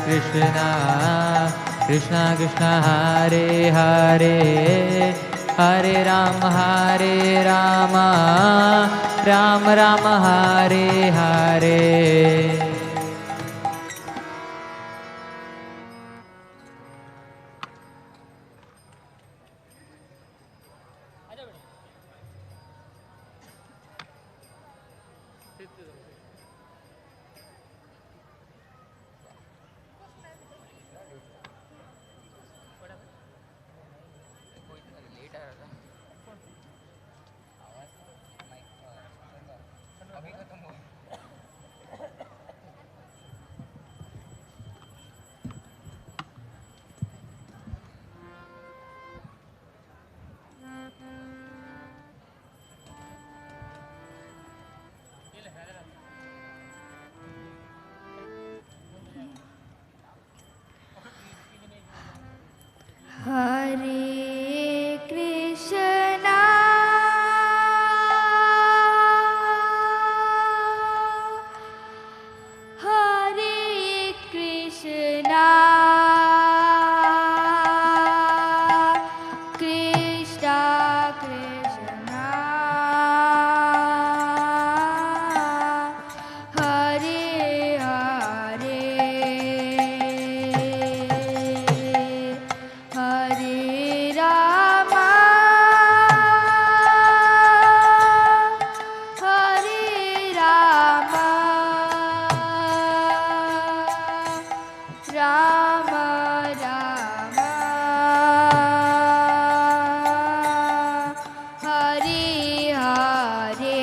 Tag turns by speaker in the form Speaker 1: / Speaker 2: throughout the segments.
Speaker 1: Krishna, Krishna Krishna Hare Hare, Hare Rama, Rama Rama Hare Hare.
Speaker 2: Hare Krishna, Hare Krishna, Krishna Krishna, Hare Hare, Hare Rama, Hare Rama, Rama Rama, Hare Hare,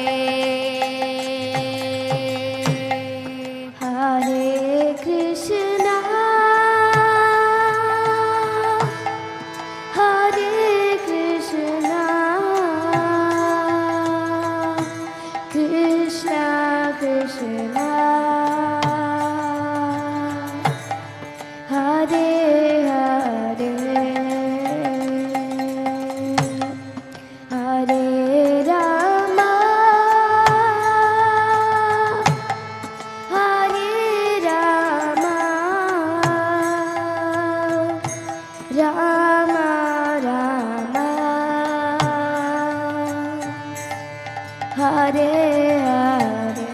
Speaker 2: Hare Krishna, Hare Krishna, Krishna Krishna, Hare Hare, Hare Rama, Hare Rama, Rama Rama, Hare Hare,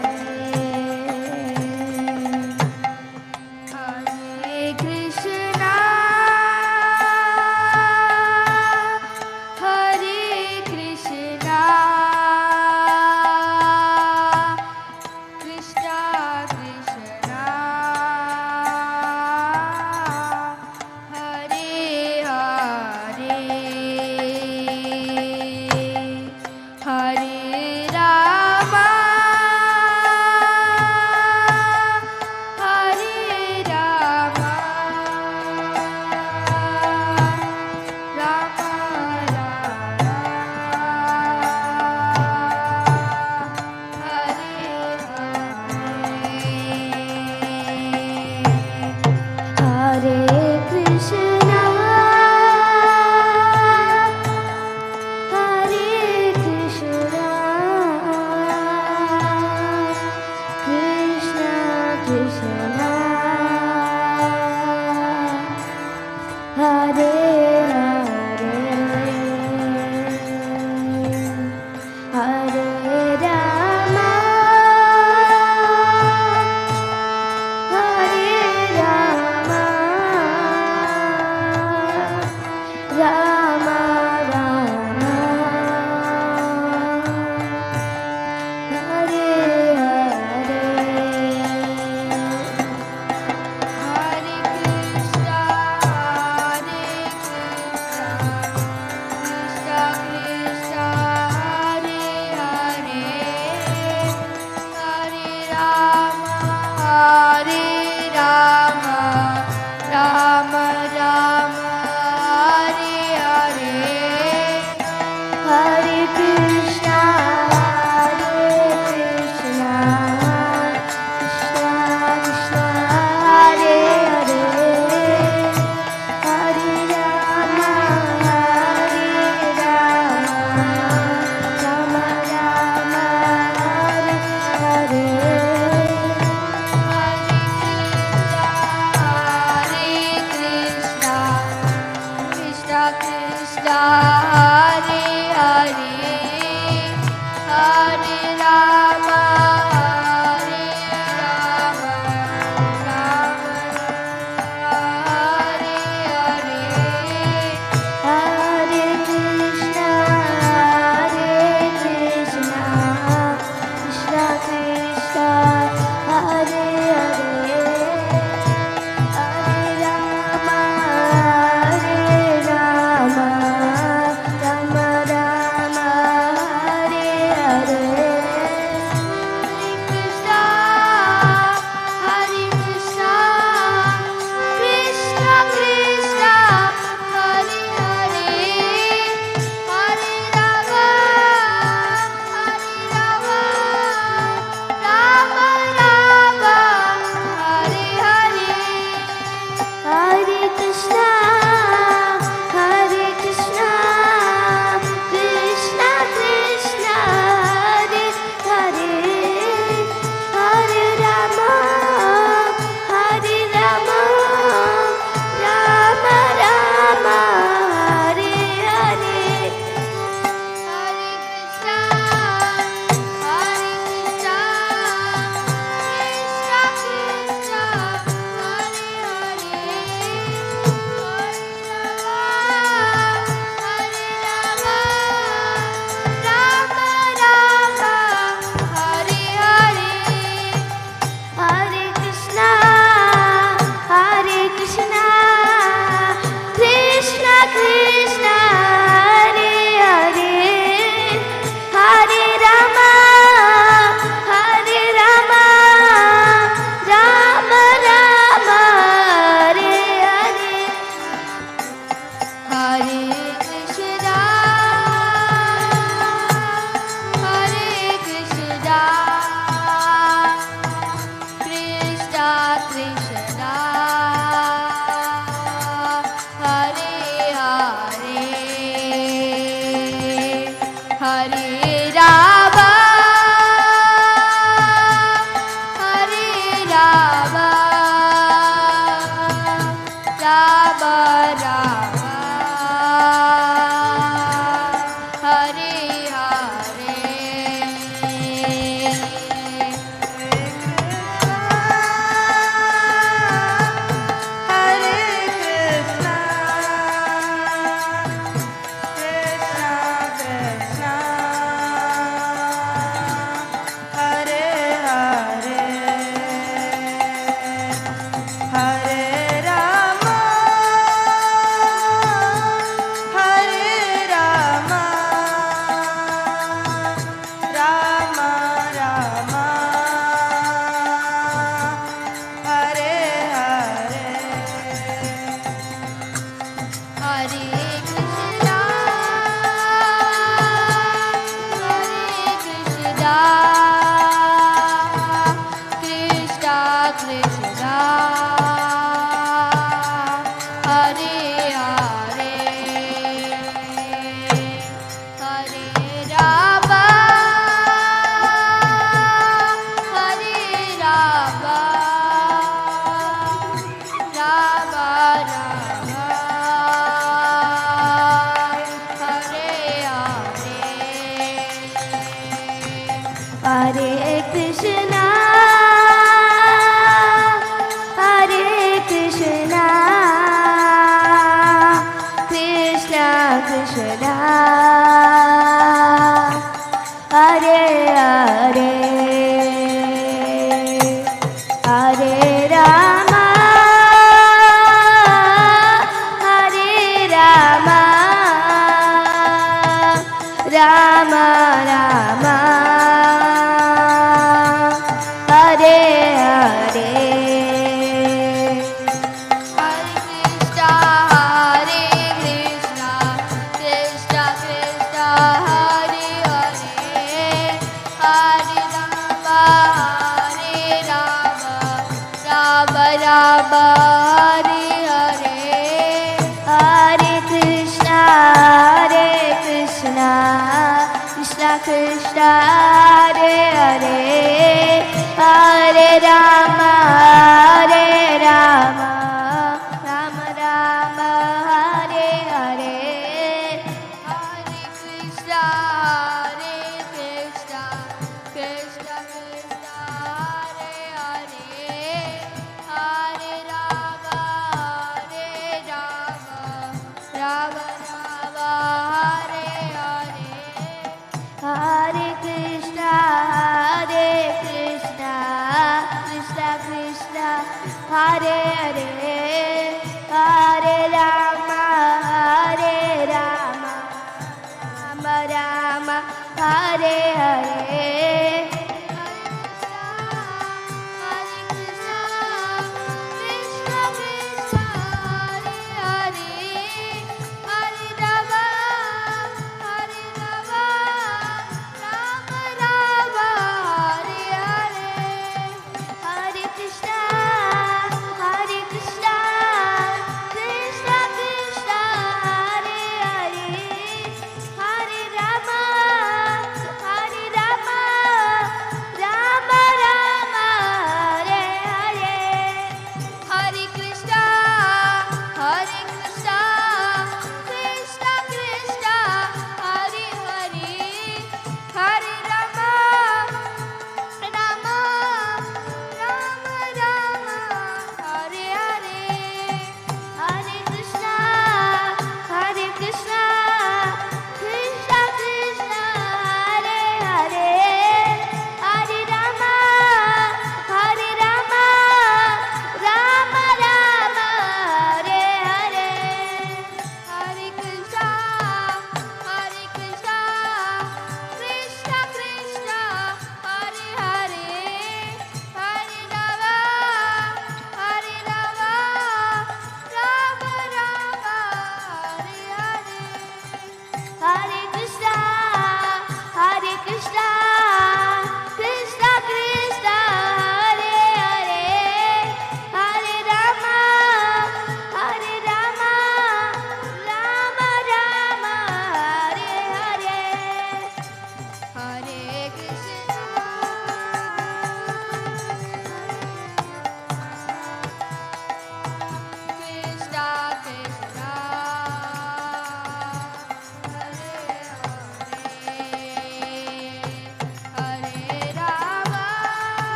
Speaker 2: Hare Hare, Hare Rama, Hare Rama, Rama Rama, Hare Hare.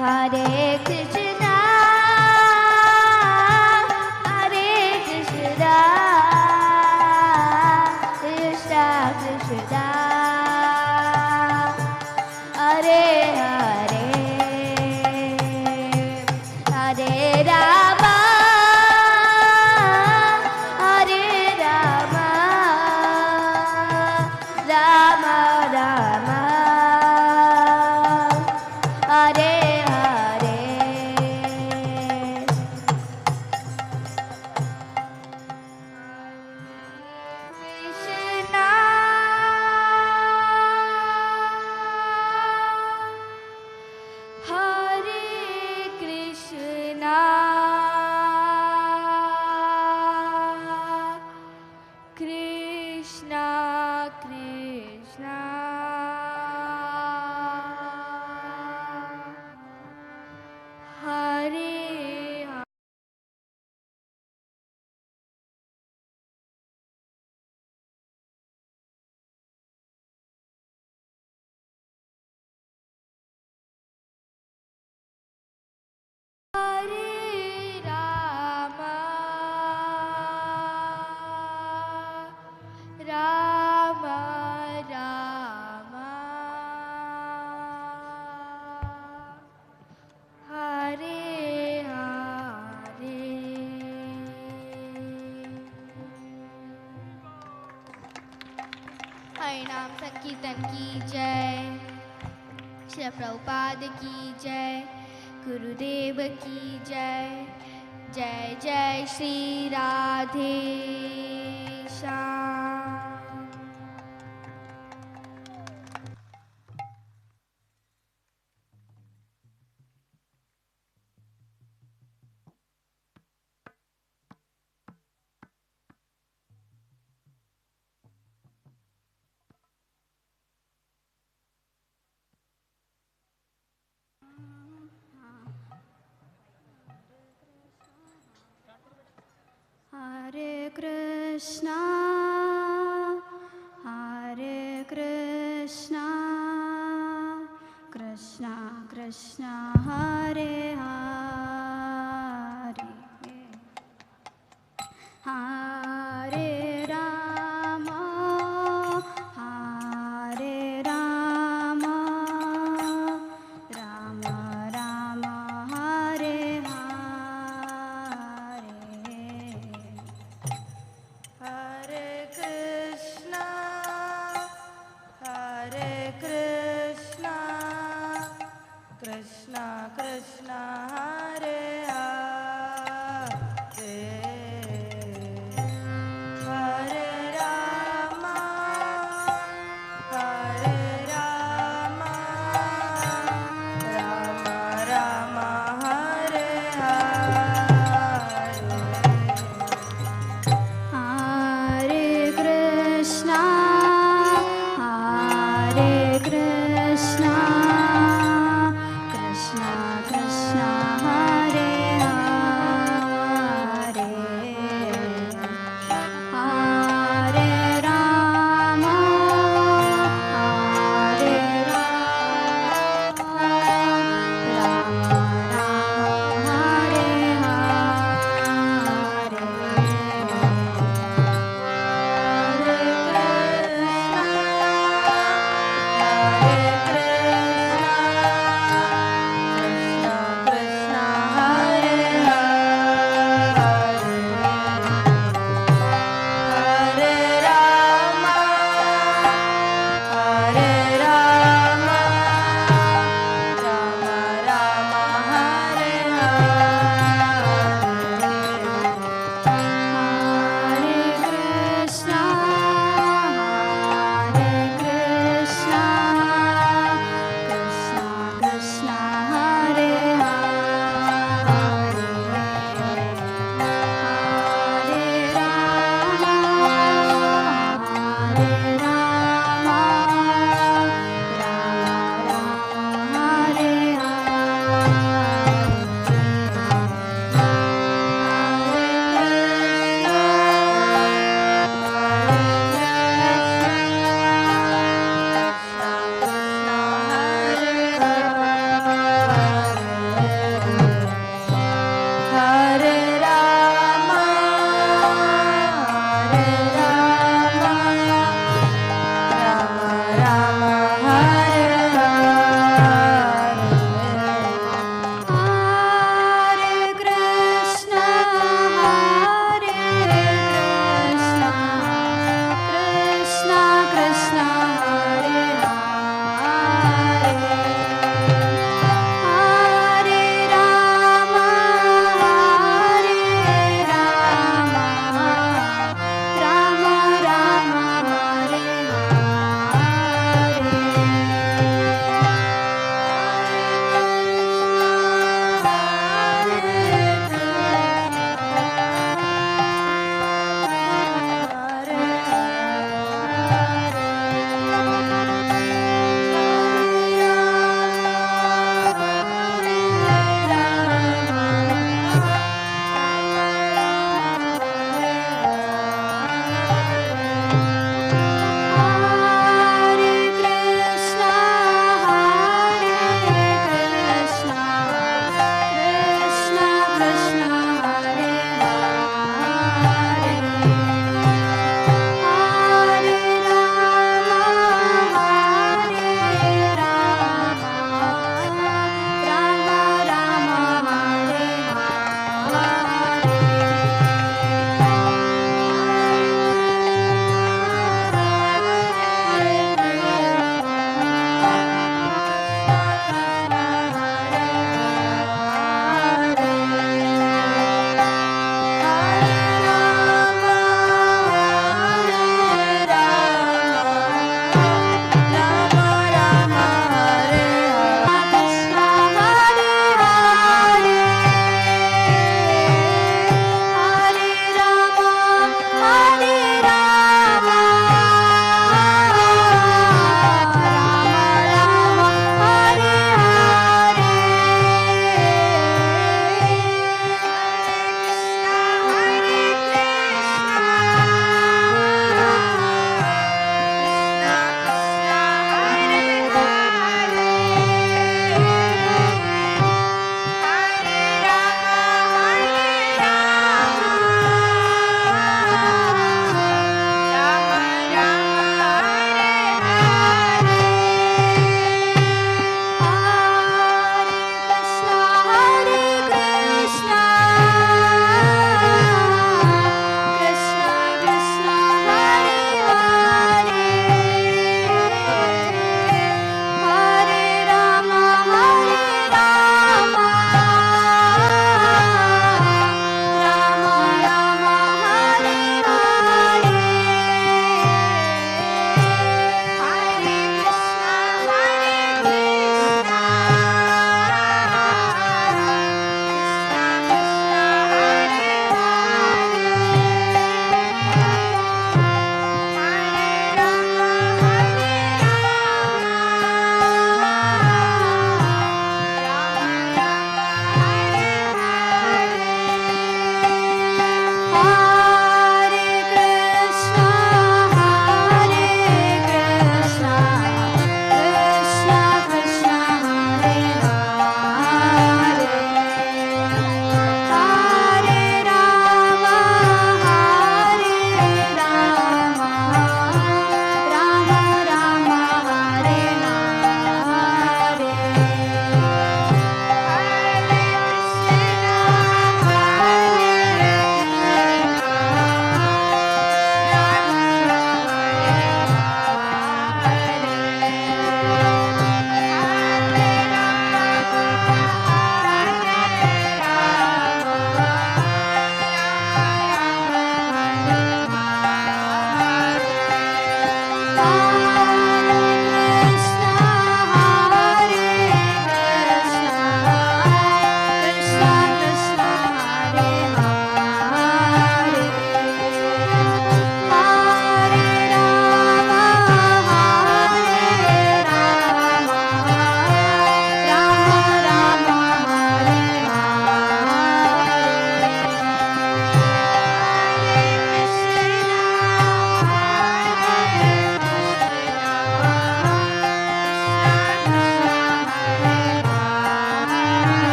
Speaker 2: Hare Krishna, Hare Krishna, Krishna Krishna, Hare Hare, Hare Rama, Hare Rama, Rama Rama, Hare Hare. संकीर्तन की जय, श्री प्रभुपाद की जय, गुरुदेव की जय। जय जय श्री राधे श्याम। हरे कृष्णा कृष्णा कृष्णा हरे हरे, हरे राम राम राम हरे हरे। हरे कृष्णा कृष्णा कृष्णा हरे हरे, हरे राम राम राम हरे हरे। हरे Krishna Krishna Krishna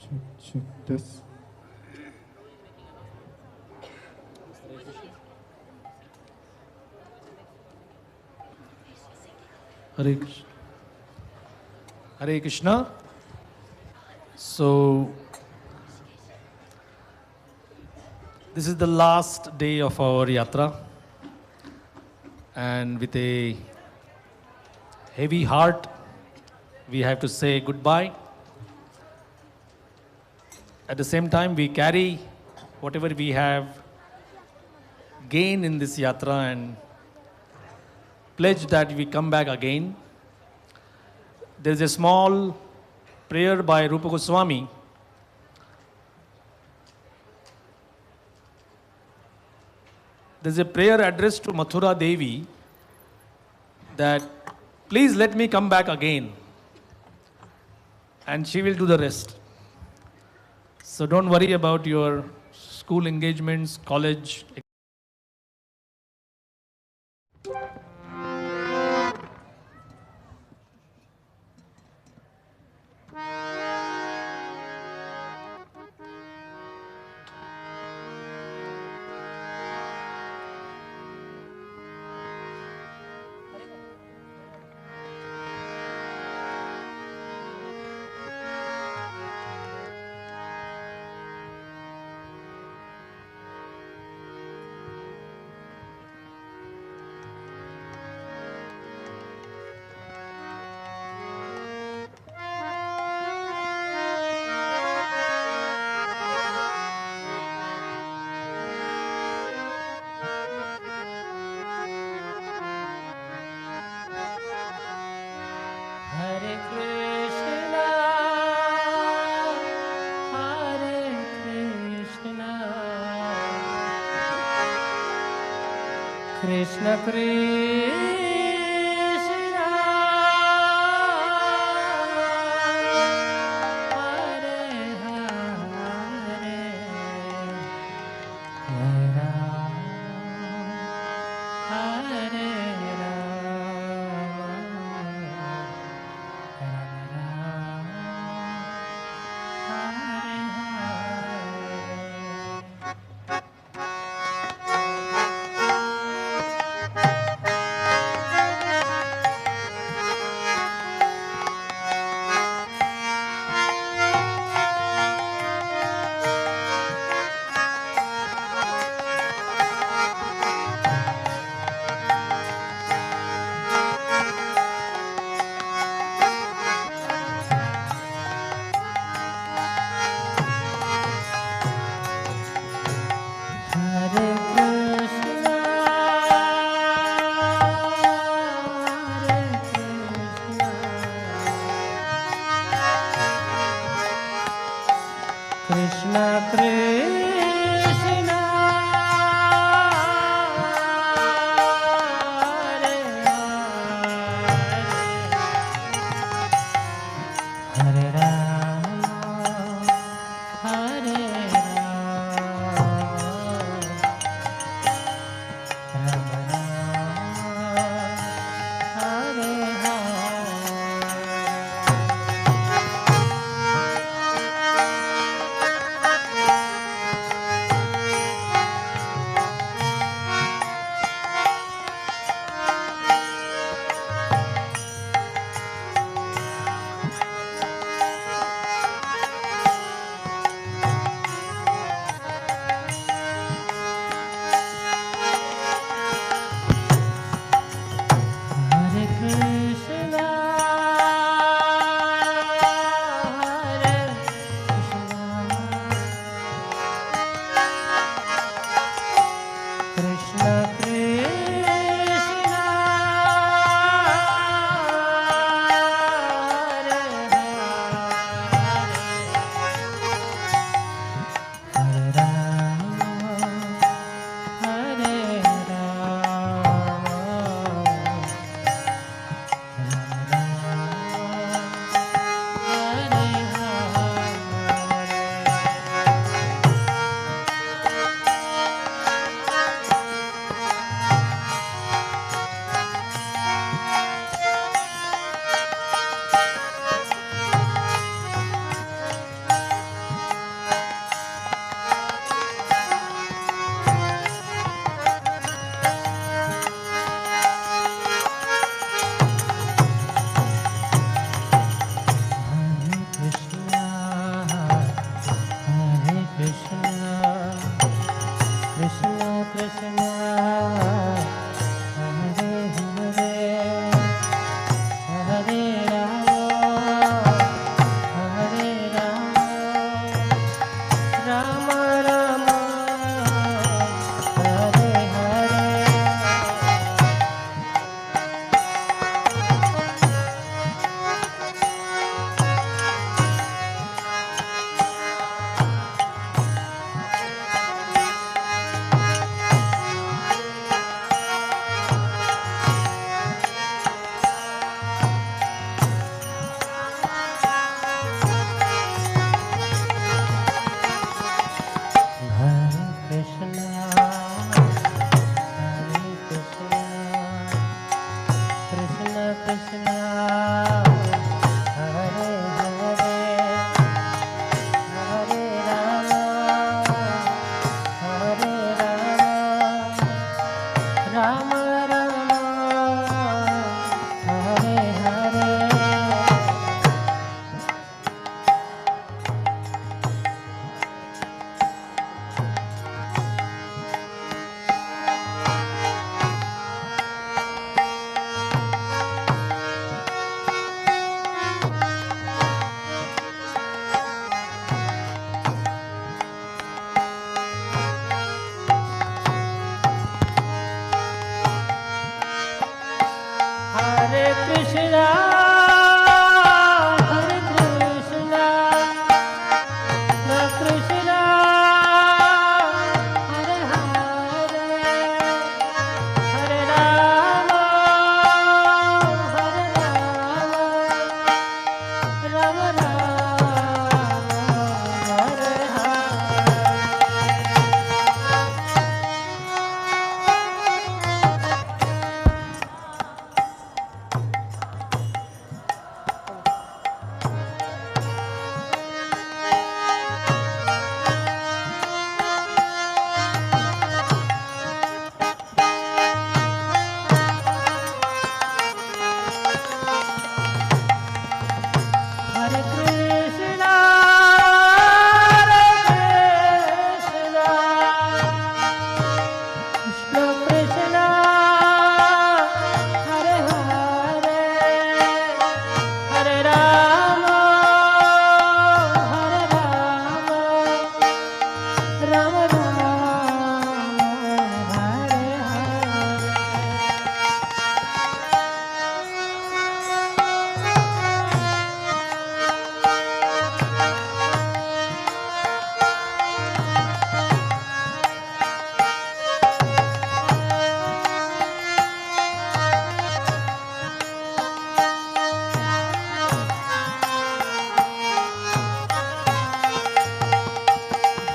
Speaker 3: Check this. Hare Krishna. Hare Krishna. So, this is the last day of our yatra, and with a heavy heart, we have to say goodbye. At the same time, we carry whatever we have gained in this yatra and pledge that we come back again. There is a small prayer by Rupa Goswami. There is a prayer addressed to Mathura Devi that please let me come back again, and she will do the rest. So don't worry about your school engagements, college.
Speaker 1: Hare Krishna, Hare Krishna, Krishna Krishna, Hare Hare, Hare Ram, Hare Krishna Krishna, Hare Hare, Hare Ram, Hare Ram, Ram Ram, Hare Hare.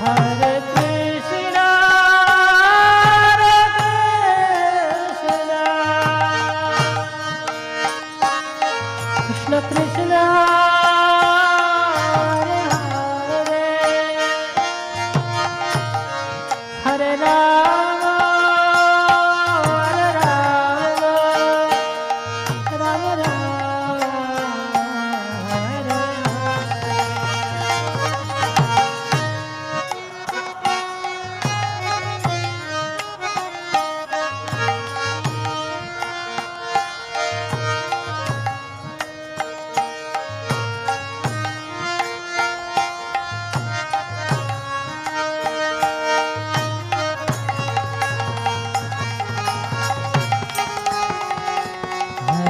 Speaker 1: Hare Krishna, Krishna Krishna, Hare Rama, Rama Rama, Hare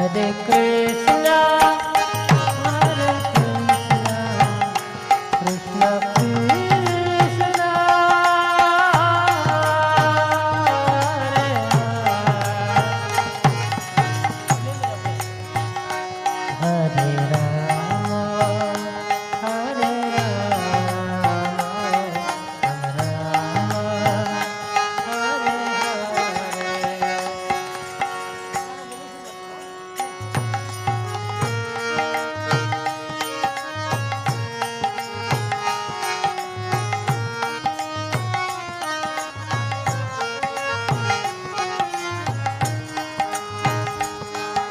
Speaker 1: Hare Krishna, Hare Krishna, Krishna Krishna, Hare Rama, Hare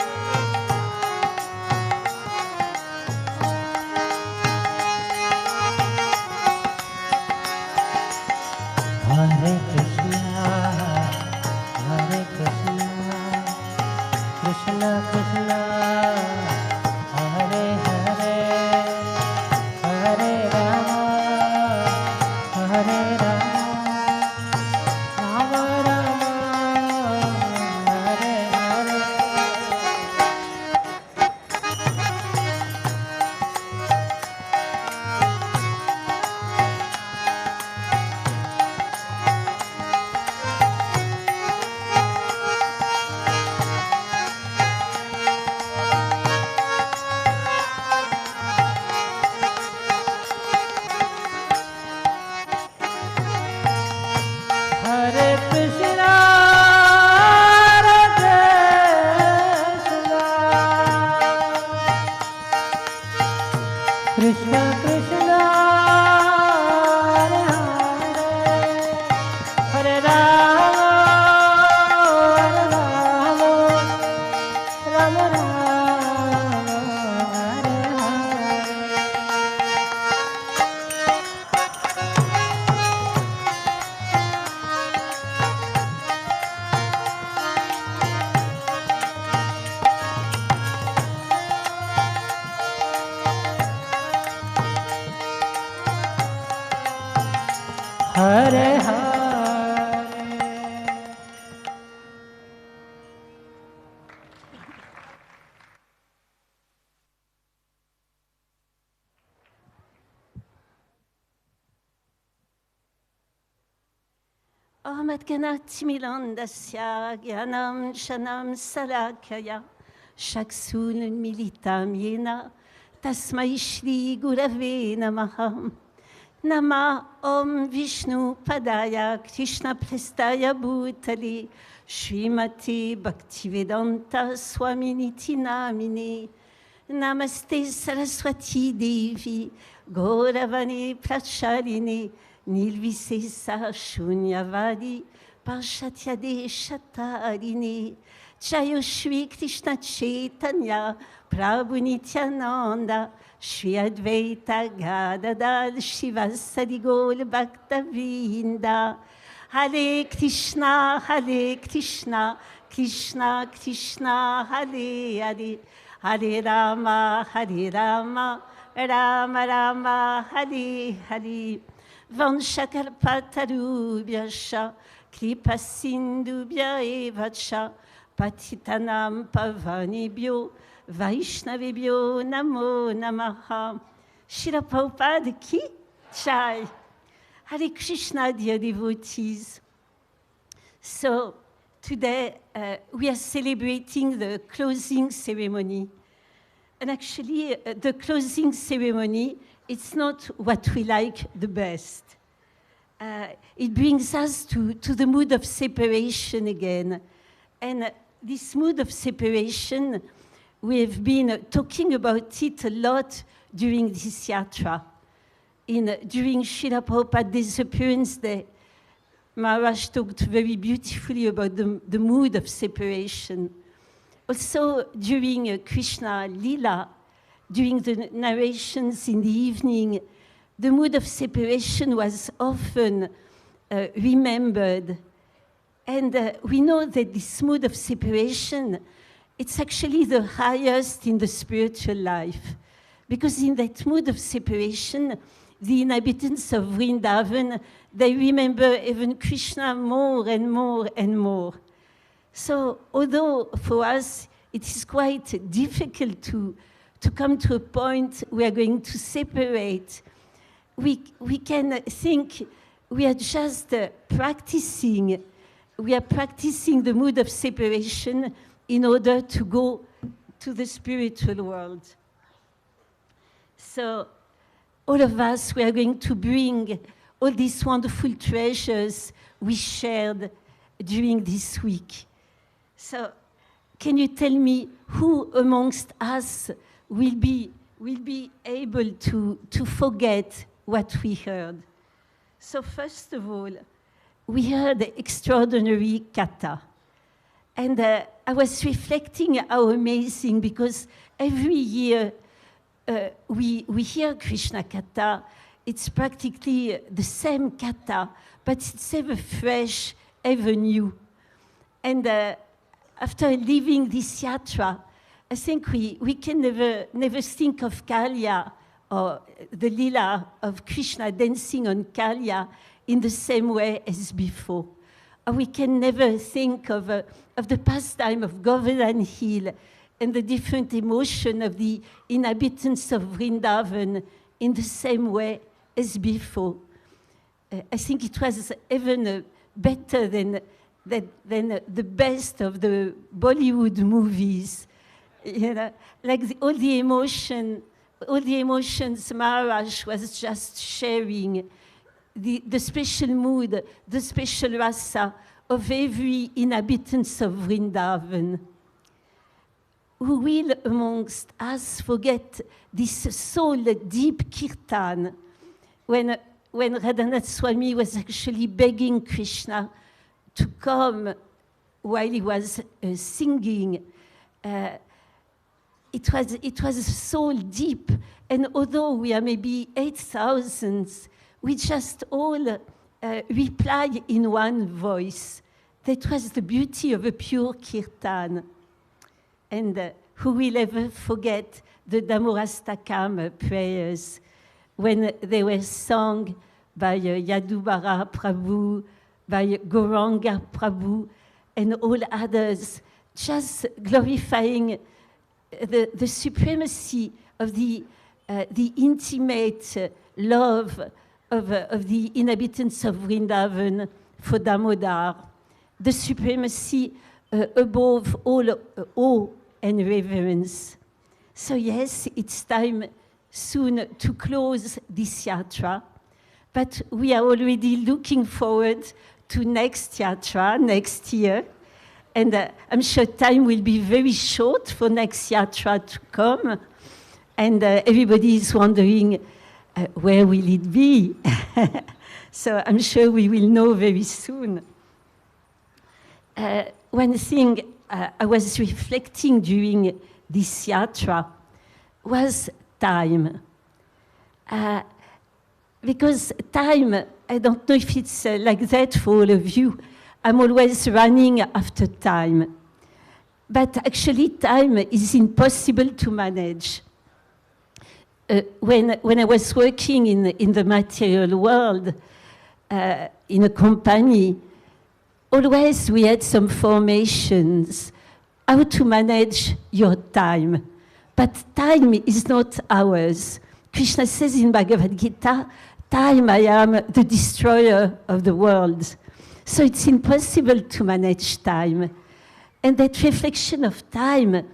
Speaker 1: Hare Krishna, Hare Krishna, Krishna Krishna, Hare Hare, Hare Rama, Hare Rama, Rama Rama, Hare Hare. Hare Krishna, Hare Krishna, Krishna Krishna, Hare Hare, Hare Rama, Rama Rama, Hare Hare. Hare Hare.
Speaker 4: Amatganatimilandasya Gyanam Shanam Salakaya Shaksun Militam Yena Tasmai Shri Gurave Namaha Nama Om Vishnu Padaya Krishna Prestaya Bhutali Srimati Bhaktivedanta Swaminiti Namine Namaste Saraswati Devi Gauravani Pracharini Nirvisesa Shunyavadi Parshatyade Shatarini Jayo Shri Krishna Chaitanya Prabhu Nityananda Shri Advaita Gadadar Shivasadi Gaur Bhakta Vrinda Hare Krishna Krishna Krishna Hare Hare Hare Rama Rama Rama Hare Hare Vanshakarpatarubhyascha Kripa Sindhubhya evacha Patitanam Pavanibhyo Vaishnavibhyo Namo Namaha. Srila Prabhupada ki jai. Hare Krishna, dear devotees. So today we are celebrating the closing ceremony. And actually, the closing ceremony, it's not what we like the best. it brings us to the mood of separation again. And this mood of separation, we've been talking about it a lot during this yatra. During Srila Prabhupada's Disappearance Day, Maharaj talked very beautifully about the mood of separation. Also, during Krishna Lila, during the narrations in the evening, the mood of separation was often remembered. And we know that this mood of separation, it's actually the highest in the spiritual life. Because in that mood of separation, the inhabitants of Vrindavan, they remember even Krishna more and more and more. So although for us it is quite difficult to come to a point we are going to separate, we can think we are just practicing the mood of separation in order to go to the spiritual world. So all of us, we are going to bring all these wonderful treasures we shared during this week. So can you tell me who amongst us will be able to forget what we heard? So first of all, we heard the extraordinary kata. And I was reflecting how amazing, because every year we hear Krishna kata. It's practically the same kata, but it's ever fresh, ever new. And after leaving this yatra, I think we can never think of Kalya or the lila of Krishna dancing on Kalya in the same way as before. Or we can never think of the pastime of Govardhan Hill and the different emotion of the inhabitants of Vrindavan in the same way as before. I think it was even better than the best of the Bollywood movies. You know, like all the emotions Maharaj was just sharing, the special mood, the special rasa of every inhabitant of Vrindavan. Who will amongst us forget this soul deep kirtan when Radhanath Swami was actually begging Krishna to come while he was singing? It was so deep, and although we are maybe 8,000, we just all reply in one voice. That was the beauty of a pure kirtan. And who will ever forget the Damorastakam prayers when they were sung by Yadubara Prabhu, by Gauranga Prabhu, and all others, just glorifying the supremacy of the intimate love of the inhabitants of Vrindavan for Damodar, the supremacy above all awe and reverence. So yes, it's time soon to close this yatra, but we are already looking forward to next yatra, next year, and I'm sure time will be very short for next yatra to come, and everybody is wondering where will it be? So I'm sure we will know very soon. One thing I was reflecting during this yatra was time. Because time, I don't know if it's like that for all of you, I'm always running after time. But actually time is impossible to manage. When I was working in the material world, in a company, always we had some formations, how to manage your time. But time is not ours. Krishna says in Bhagavad Gita, time I am the destroyer of the world. So it's impossible to manage time. And that reflection of time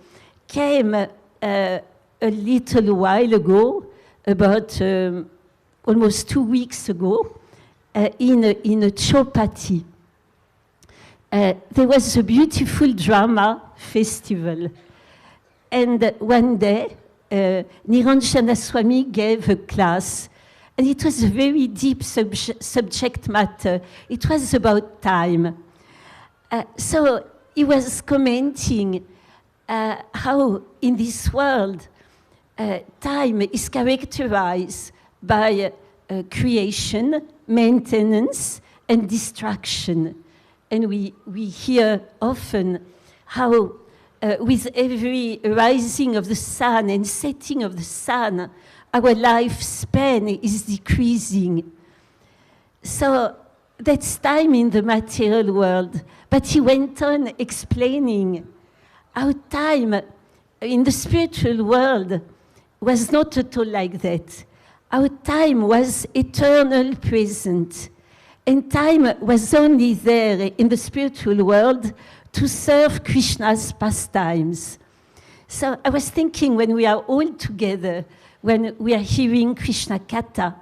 Speaker 4: came a little while ago, about almost 2 weeks ago, in a Chopati. There was a beautiful drama festival. And one day, Niranjana Swami gave a class. And it was a very deep subject matter. It was about time. So he was commenting how in this world, time is characterized by creation, maintenance, and distraction. And we hear often how with every rising of the sun and setting of the sun, our lifespan is decreasing. So that's time in the material world. But he went on explaining how time in the spiritual world was not at all like that. Our time was eternal present. And time was only there in the spiritual world to serve Krishna's pastimes. So I was thinking when we are all together, when we are hearing Krishna Katha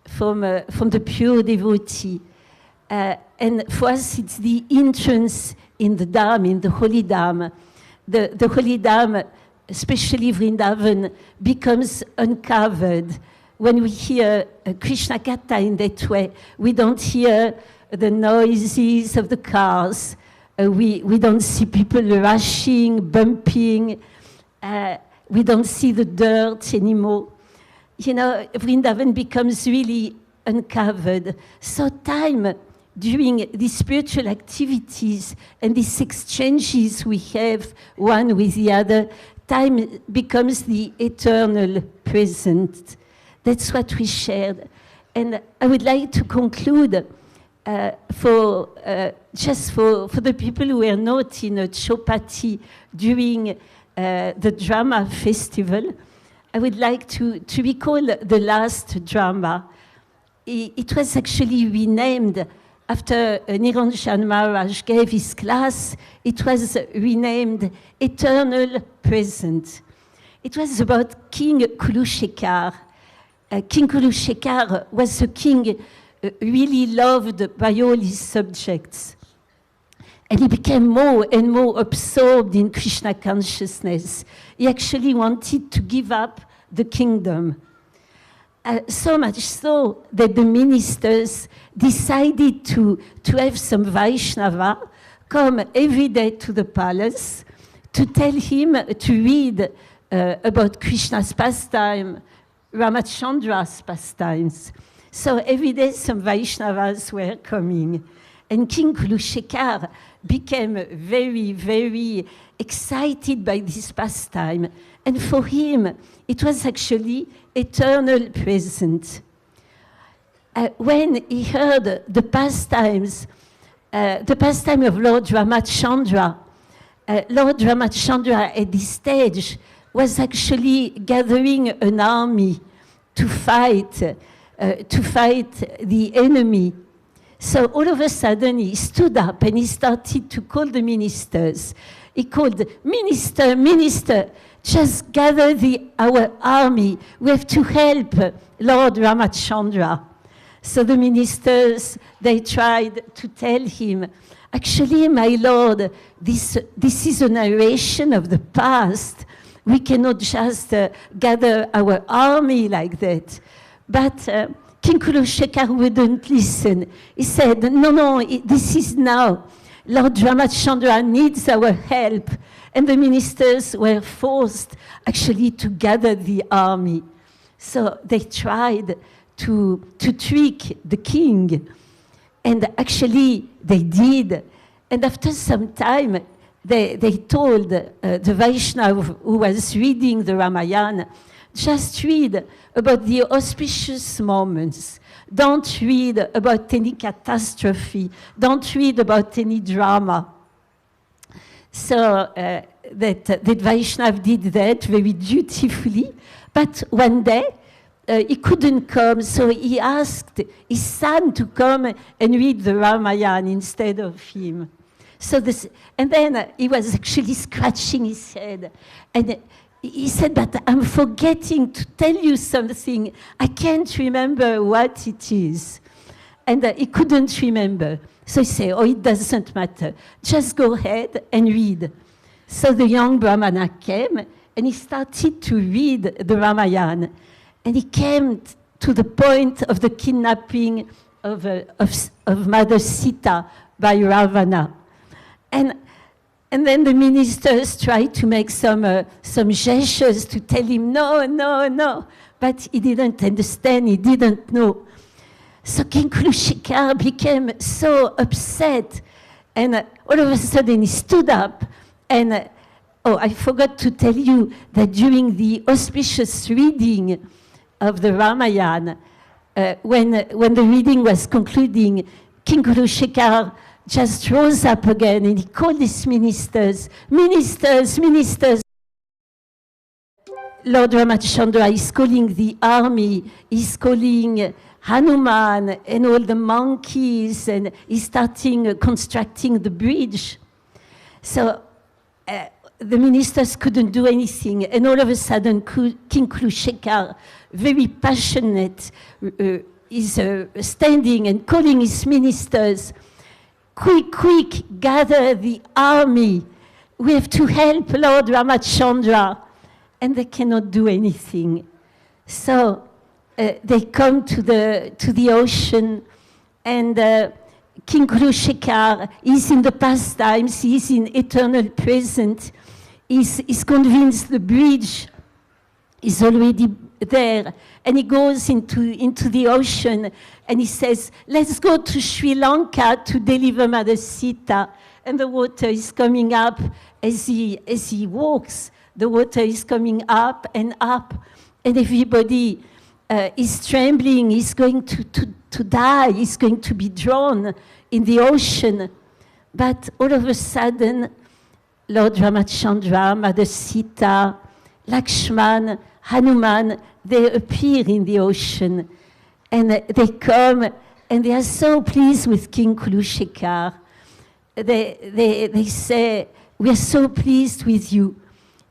Speaker 4: from the pure devotee, and for us it's the entrance in the Dham, in the holy Dham. The holy Dham, especially Vrindavan, becomes uncovered. When we hear Krishna Katha in that way, we don't hear the noises of the cars. We don't see people rushing, bumping. We don't see the dirt anymore. You know, Vrindavan becomes really uncovered. So time during these spiritual activities and these exchanges we have one with the other, time becomes the eternal present. That's what we shared. And I would like to conclude just for the people who were not in a Chopati during the drama festival, I would like to recall the last drama. It was actually renamed after Niranjan Maharaj gave his class. It was renamed Eternal Present. It was about King Kulushekar. King Kulushekar was a king really loved by all his subjects. And he became more and more absorbed in Krishna consciousness. He actually wanted to give up the kingdom. So much so that the ministers decided to have some Vaishnava come every day to the palace to tell him to read about Krishna's pastime, Ramachandra's pastimes. So every day some Vaishnavas were coming. And King Kulushekar became very, very excited by this pastime. And for him, it was actually eternal present. When he heard the pastime of Lord Ramachandra, Lord Ramachandra at this stage was actually gathering an army to fight the enemy. So all of a sudden he stood up and he started to call the ministers. He called, Minister, just gather our army. We have to help Lord Ramachandra. So the ministers, they tried to tell him, actually, my Lord, this is a narration of the past. We cannot just gather our army like that. But King Kulushekar wouldn't listen. He said, no, this is now. Lord Ramachandra needs our help. And the ministers were forced actually to gather the army. So they tried to trick the king. And actually they did. And after some time, they told the Vaishnava who was reading the Ramayana, just read about the auspicious moments. Don't read about any catastrophe. Don't read about any drama. So that Vaishnav did that very dutifully. But one day, he couldn't come, so he asked his son to come and read the Ramayana instead of him. And then he was actually scratching his head. And he said, but I'm forgetting to tell you something. I can't remember what it is. And he couldn't remember. So he said, oh, it doesn't matter. Just go ahead and read. So the young Brahmana came, and he started to read the Ramayana. And he came to the point of the kidnapping of Mother Sita by Ravana. And then the ministers tried to make some gestures to tell him, no, no, no. But he didn't understand, he didn't know. So King Kulushikara became so upset. And all of a sudden he stood up. And, oh, I forgot to tell you that during the auspicious reading of the Ramayana, when the reading was concluding, King Kulushikara just rose up again and he called his ministers, ministers. Lord Ramachandra is calling the army, he's calling Hanuman and all the monkeys, and he's starting constructing the bridge. So the ministers couldn't do anything, and all of a sudden King Kulushekar, very passionate, is standing and calling his ministers, quick, gather the army. We have to help Lord Ramachandra. And they cannot do anything. So they come to the ocean, and King Kulushekar is in the past times, he is in eternal present, is convinced the bridge is already there, and he goes into the ocean, and he says, let's go to Sri Lanka to deliver Mother Sita. And the water is coming up as he walks. The water is coming up, and everybody is trembling, is going to die, is going to be drawn in the ocean. But all of a sudden, Lord Ramachandra, Mother Sita, Lakshman, Hanuman, they appear in the ocean. And they come, and they are so pleased with King Kulushekar. They say, we are so pleased with you.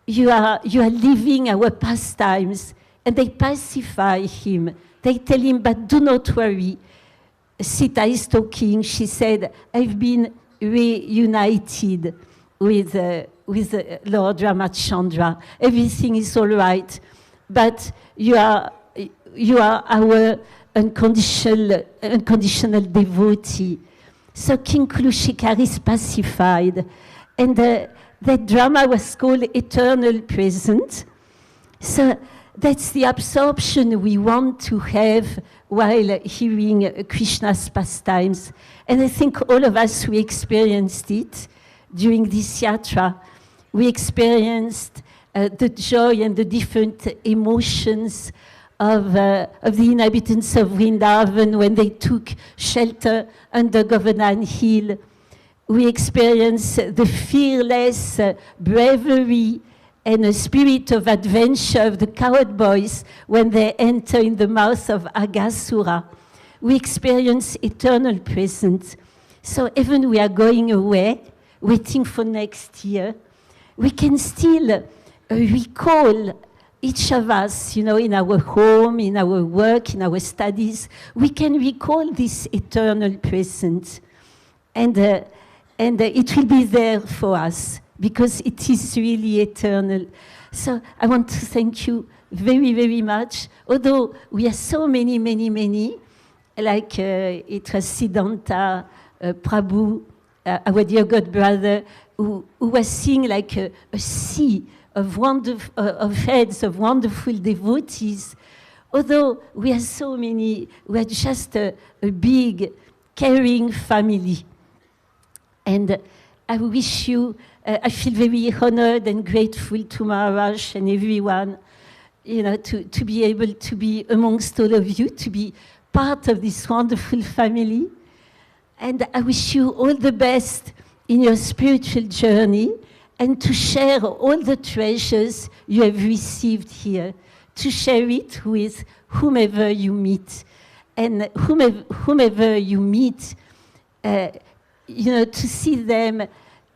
Speaker 4: You are living our pastimes. And they pacify him. They tell him, but do not worry. Sita is talking. She said, I've been reunited with Lord Ramachandra. Everything is all right. But you are our unconditional devotee. So King Kulushekar is pacified. And that drama was called Eternal Present. So that's the absorption we want to have while hearing Krishna's pastimes. And I think all of us, we experienced it during this yatra. We experienced the joy and the different emotions of the inhabitants of Vrindavan when they took shelter under Govardhan Hill. We experience the fearless bravery and a spirit of adventure of the cowboys when they enter in the mouth of Aghasura. We experience eternal presence. So even we are going away, waiting for next year, we can still recall each of us, in our home, in our work, in our studies, we can recall this eternal presence. And it will be there for us because it is really eternal. So I want to thank you very, very much. Although we are so many, like it was Siddhanta Prabhu, our dear God brother, who was seeing like a sea of heads of wonderful devotees. Although we are so many, we are just a big, caring family. And I wish you, I feel very honored and grateful to Maharaj and everyone, to be able to be amongst all of you, to be part of this wonderful family. And I wish you all the best in your spiritual journey and to share all the treasures you have received here, to share it with whomever you meet. And whomever you meet, to see them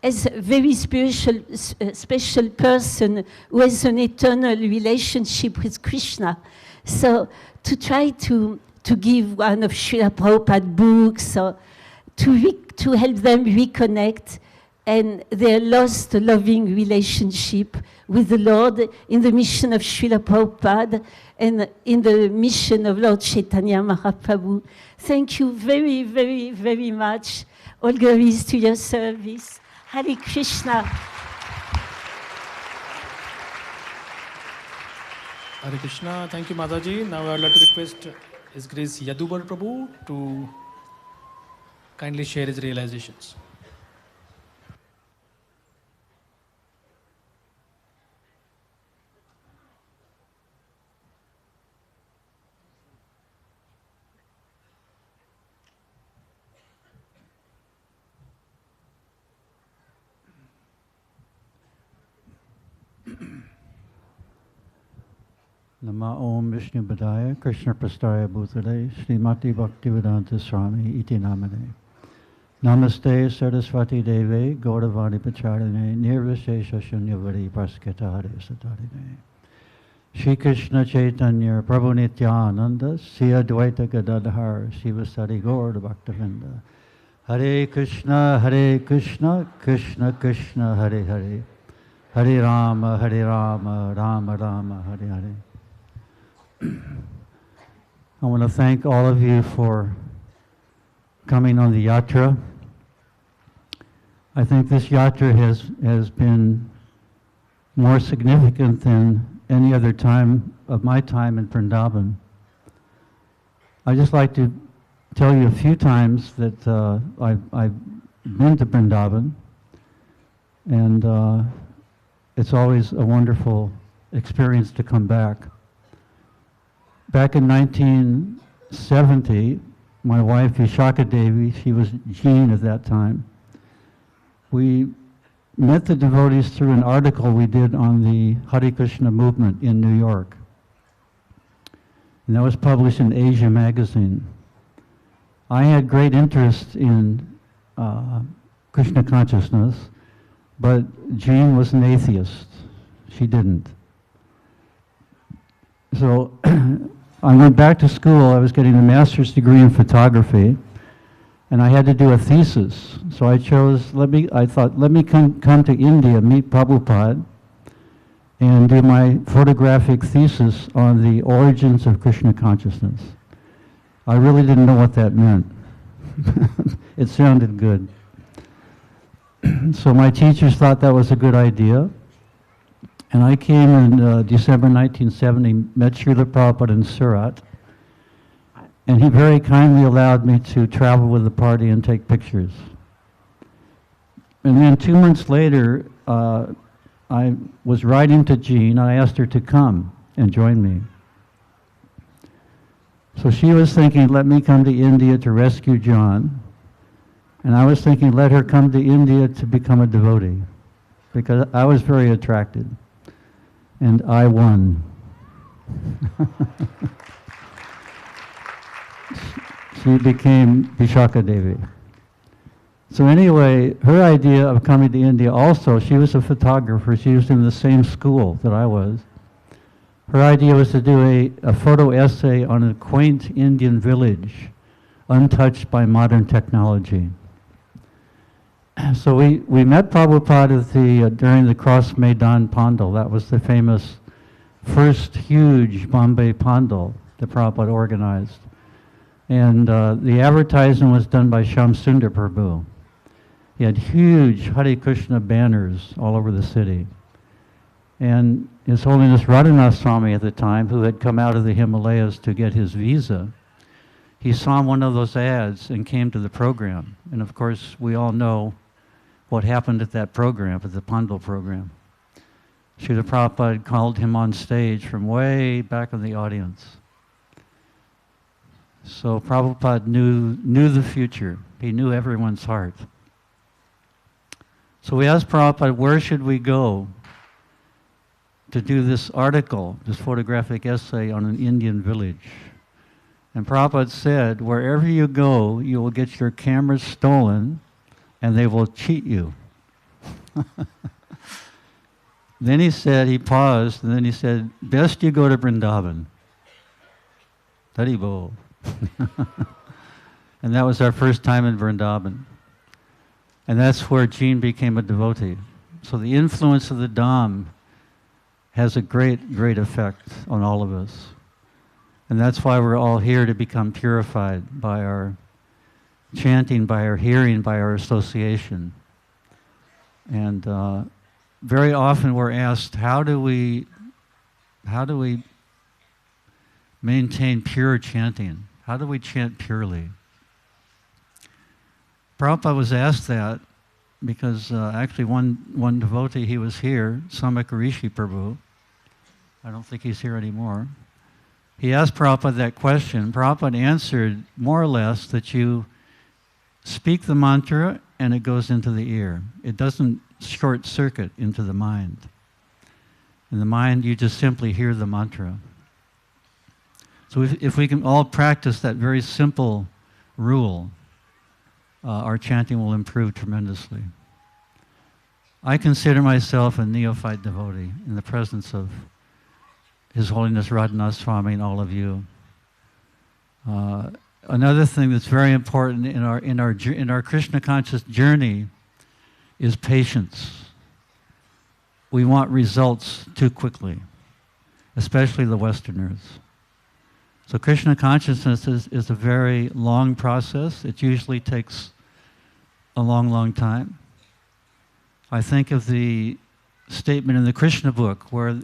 Speaker 4: as a very special person who has an eternal relationship with Krishna. So to try to to give one of Srila Prabhupada's books, or to help them reconnect and their lost loving relationship with the Lord in the mission of Srila Prabhupada and in the mission of Lord Chaitanya Mahaprabhu. Thank you very, very, very much. All glories to your service. Hare Krishna.
Speaker 3: Hare Krishna. Thank you, Mataji. Now I would like to request His Grace Yadubar Prabhu to kindly share his realizations.
Speaker 5: Nama Om Vishnu Padaya Krishna Prastaya Bhutale Srimati Bhaktivedanta Swami Iti Namane Namaste Saraswati Deve Gauravani Pacharine Nirvishesha Shunyavadi Prasketare Satarine Shri Krishna Chaitanya Prabhu Nityananda Siya Dvaita Gadadhar Shivasari Gaur Bhaktavinda Hare Krishna Krishna Krishna Hare Hare Hare Rama Rama Rama Hare Hare. I want to thank all of you for coming on the yatra. I think this yatra has been more significant than any other time of my time in Vrindavan. I'd just like to tell you a few times that I've been to Vrindavan, and it's always a wonderful experience to come back. Back in 1970, my wife Vishaka Devi, she was Jean at that time, we met the devotees through an article we did on the Hare Krishna movement in New York. And that was published in Asia magazine. I had great interest in Krishna consciousness, but Jean was an atheist. She didn't. So I went back to school. I was getting a master's degree in photography, and I had to do a thesis. So I chose, I thought, let me come to India, meet Prabhupada, and do my photographic thesis on the origins of Krishna consciousness. I really didn't know what that meant. It sounded good. So my teachers thought that was a good idea. And I came in December 1970, met Srila Prabhupada in Surat, and he very kindly allowed me to travel with the party and take pictures. And then 2 months later, I was writing to Jean, and I asked her to come and join me. So she was thinking, let me come to India to rescue John, and I was thinking, let her come to India to become a devotee, because I was very attracted. And I won. She became Vishaka Devi. So anyway, her idea of coming to India also, she was a photographer. She was in the same school that I was. Her idea was to do a photo essay on a quaint Indian village, untouched by modern technology. So we met Prabhupada during the Cross Maidan Pandal. That was the famous first huge Bombay Pandal that Prabhupada organized. And the advertisement was done by Shamsundar Prabhu. He had huge Hare Krishna banners all over the city. And His Holiness Radhanath Swami at the time, who had come out of the Himalayas to get his visa, he saw one of those ads and came to the program. And of course, we all know what happened at that program, at the Pandal program. Srila Prabhupada called him on stage from way back in the audience. So Prabhupada knew the future. He knew everyone's heart. So we asked Prabhupada, where should we go to do this article, this photographic essay on an Indian village? And Prabhupada said, wherever you go, you will get your cameras stolen and they will cheat you. Then he paused, and then he said, best you go to Vrindavan. Haribol. And that was our first time in Vrindavan. And that's where Jean became a devotee. So the influence of the Dham has a great, great effect on all of us. And that's why we're all here, to become purified by our chanting, by our hearing, by our association. And very often we're asked, how do we maintain pure chanting? How do we chant purely? Prabhupada was asked that because actually one devotee, he was here, Samak Rishi Prabhu. I don't think he's here anymore. He asked Prabhupada that question. Prabhupada answered more or less that you speak the mantra and it goes into the ear. It doesn't short circuit into the mind. In the mind, you just simply hear the mantra. So if we can all practice that very simple rule, our chanting will improve tremendously. I consider myself a neophyte devotee in the presence of His Holiness Radhanath Swami and all of you. Another thing that's very important in our Krishna conscious journey is patience. We want results too quickly, especially the Westerners. So Krishna consciousness is a very long process. It usually takes a long, long time. I think of the statement in the Krishna book where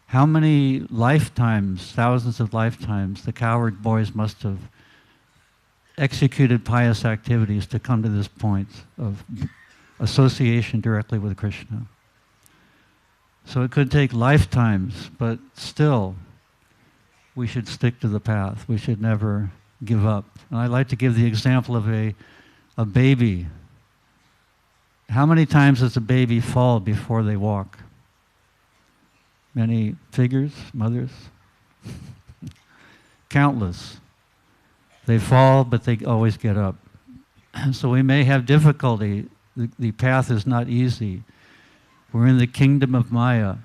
Speaker 5: how many lifetimes, thousands of lifetimes, the coward boys must have executed pious activities to come to this point of association directly with Krishna. So it could take lifetimes, but still, we should stick to the path. We should never give up. And I like to give the example of a baby. How many times does a baby fall before they walk? Many figures, mothers? Countless. They fall, but they always get up. So we may have difficulty. The path is not easy. We're in the kingdom of Maya.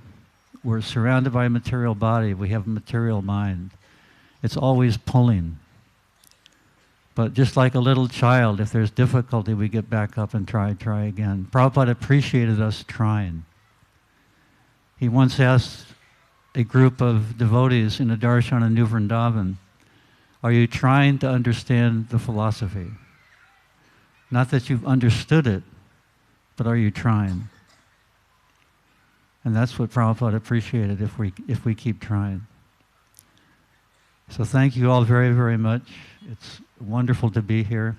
Speaker 5: We're surrounded by a material body. We have a material mind. It's always pulling. But just like a little child, if there's difficulty, we get back up and try again. Prabhupada appreciated us trying. He once asked a group of devotees in a darshan in New Vrindavan, are you trying to understand the philosophy? Not that you've understood it, but are you trying? And that's what Prabhupada appreciated if we keep trying. So thank you all very, very much. It's wonderful to be here.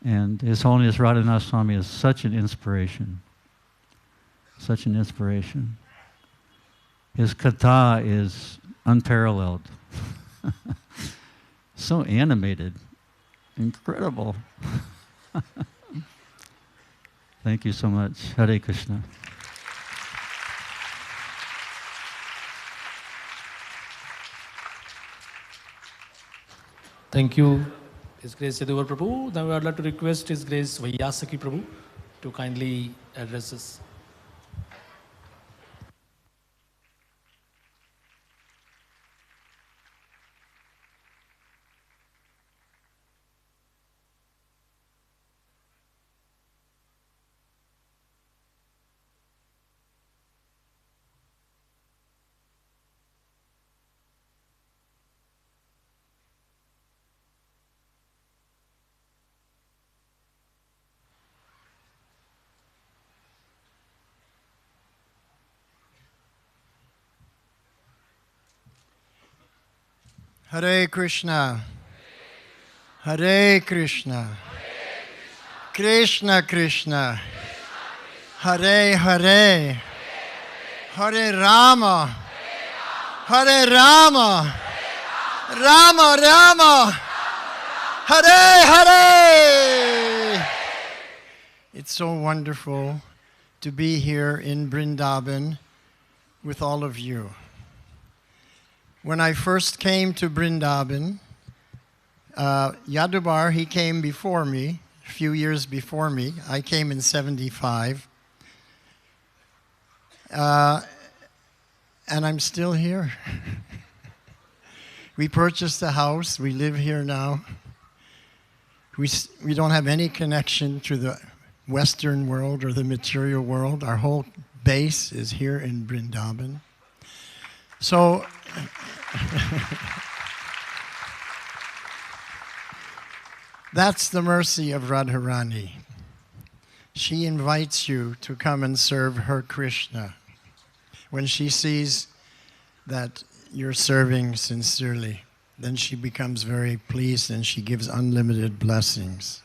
Speaker 5: And His Holiness Radhanath Swami is such an inspiration. Such an inspiration. His katha is unparalleled. So animated. Incredible. Thank you so much. Hare Krishna.
Speaker 3: Thank you, His Grace Yadurva Prabhu. Now I would like to request His Grace Vaiyasaki Prabhu to kindly address us.
Speaker 6: Hare Krishna. Hare Krishna. Krishna Krishna. Hare Hare. Hare Rama. Hare Rama. Rama Rama. Hare Hare. It's so wonderful to be here in Vrindavan with all of you. When I first came to Vrindavan, Yadubar, he came before me, a few years before me. I came in 75. And I'm still here. We purchased a house. We live here now. We don't have any connection to the Western world or the material world. Our whole base is here in Vrindavan. So, that's the mercy of Radharani. She invites you to come and serve her Krishna when she sees that you're serving sincerely. Then she becomes very pleased and she gives unlimited blessings.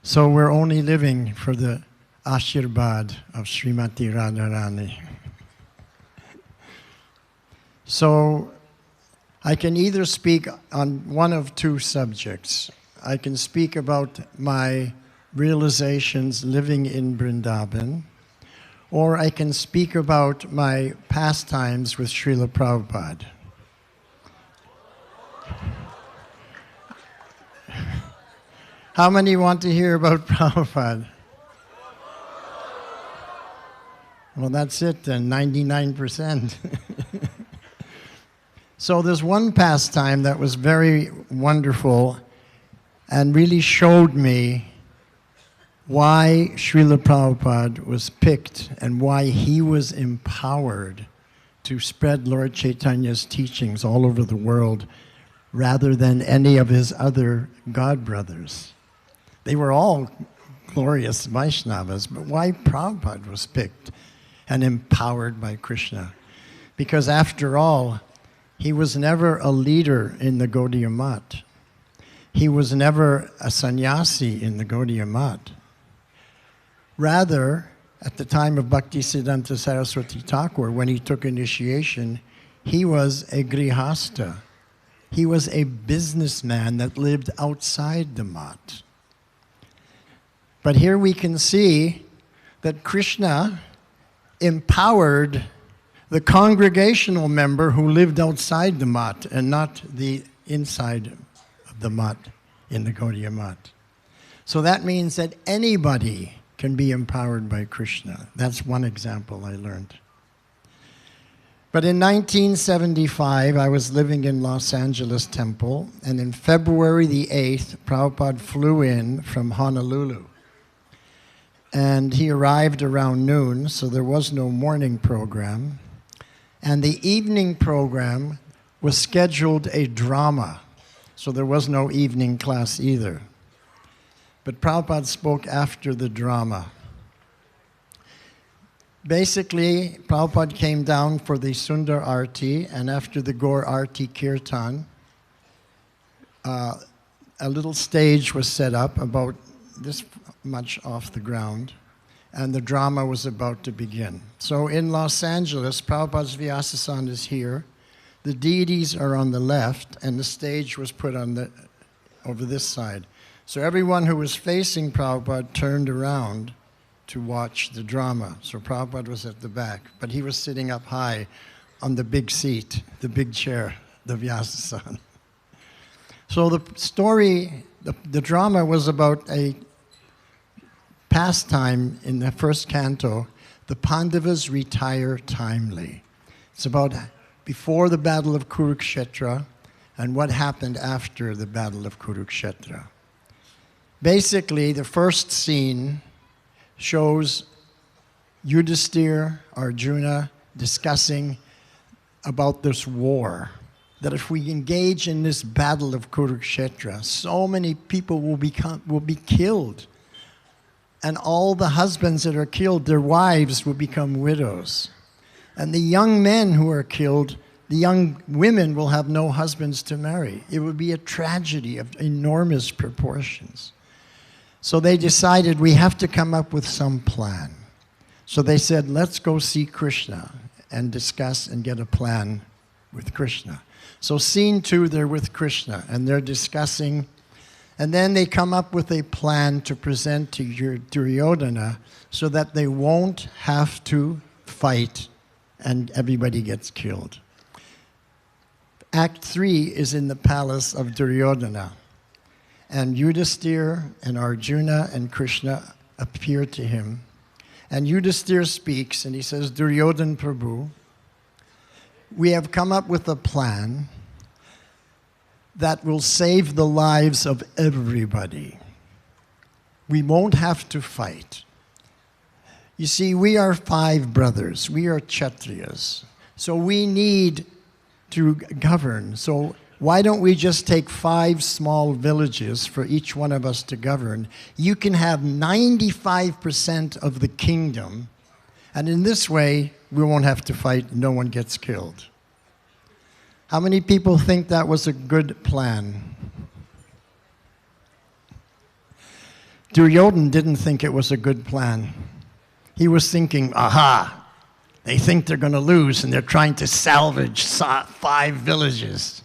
Speaker 6: So we're only living for the Ashirvad of Srimati Radharani. So I can either speak on one of two subjects. I can speak about my realizations living in Vrindavan, or I can speak about my pastimes with Srila Prabhupada. How many want to hear about Prabhupada? Well, that's it then, 99%. So there's one pastime that was very wonderful and really showed me why Srila Prabhupada was picked and why he was empowered to spread Lord Chaitanya's teachings all over the world rather than any of his other god brothers. They were all glorious Vaishnavas, but why Prabhupada was picked and empowered by Krishna? Because after all, he was never a leader in the Gaudiya Math. He was never a sannyasi in the Gaudiya Math. Rather, at the time of Bhaktisiddhanta Saraswati Thakur, when he took initiation, he was a grihasta. He was a businessman that lived outside the Math. But here we can see that Krishna empowered the congregational member who lived outside the Math and not the inside of the Math in the Gaudiya Math. So that means that anybody can be empowered by Krishna. That's one example I learned. But in 1975, I was living in Los Angeles Temple, and in February the 8th, Prabhupada flew in from Honolulu. And he arrived around noon, so there was no morning program. And the evening program was scheduled a drama, so there was no evening class either. But Prabhupada spoke after the drama. Basically, Prabhupada came down for the Sundar Arti, and after the Gaur Arti Kirtan, a little stage was set up about this much off the ground, and the drama was about to begin. So in Los Angeles, Prabhupada's Vyasasana is here, the deities are on the left, and the stage was put on over this side. So everyone who was facing Prabhupada turned around to watch the drama. So Prabhupada was at the back, but he was sitting up high on the big seat, the big chair, the Vyasasana. So the story, the drama was about a pastime in the first canto, the Pandavas retire timely. It's about before the Battle of Kurukshetra and what happened after the Battle of Kurukshetra. Basically, the first scene shows Yudhisthira, Arjuna, discussing about this war. That if we engage in this Battle of Kurukshetra, so many people will be killed. And all the husbands that are killed, their wives will become widows. And the young men who are killed, the young women will have no husbands to marry. It would be a tragedy of enormous proportions. So they decided we have to come up with some plan. So they said, let's go see Krishna and discuss and get a plan with Krishna. So scene 2, they're with Krishna and they're discussing. And then they come up with a plan to present to Duryodhana so that they won't have to fight and everybody gets killed. Act 3 is in the palace of Duryodhana. And Yudhisthira and Arjuna and Krishna appear to him. And Yudhisthira speaks and he says, Duryodhana Prabhu, we have come up with a plan that will save the lives of everybody. We won't have to fight. You see, we are 5 brothers. We are Kshatriyas. So we need to govern. So why don't we just take 5 small villages for each one of us to govern? You can have 95% of the kingdom, and in this way, we won't have to fight, no one gets killed. How many people think that was a good plan? Duryodhana didn't think it was a good plan. He was thinking, aha, they think they're going to lose and they're trying to salvage 5 villages.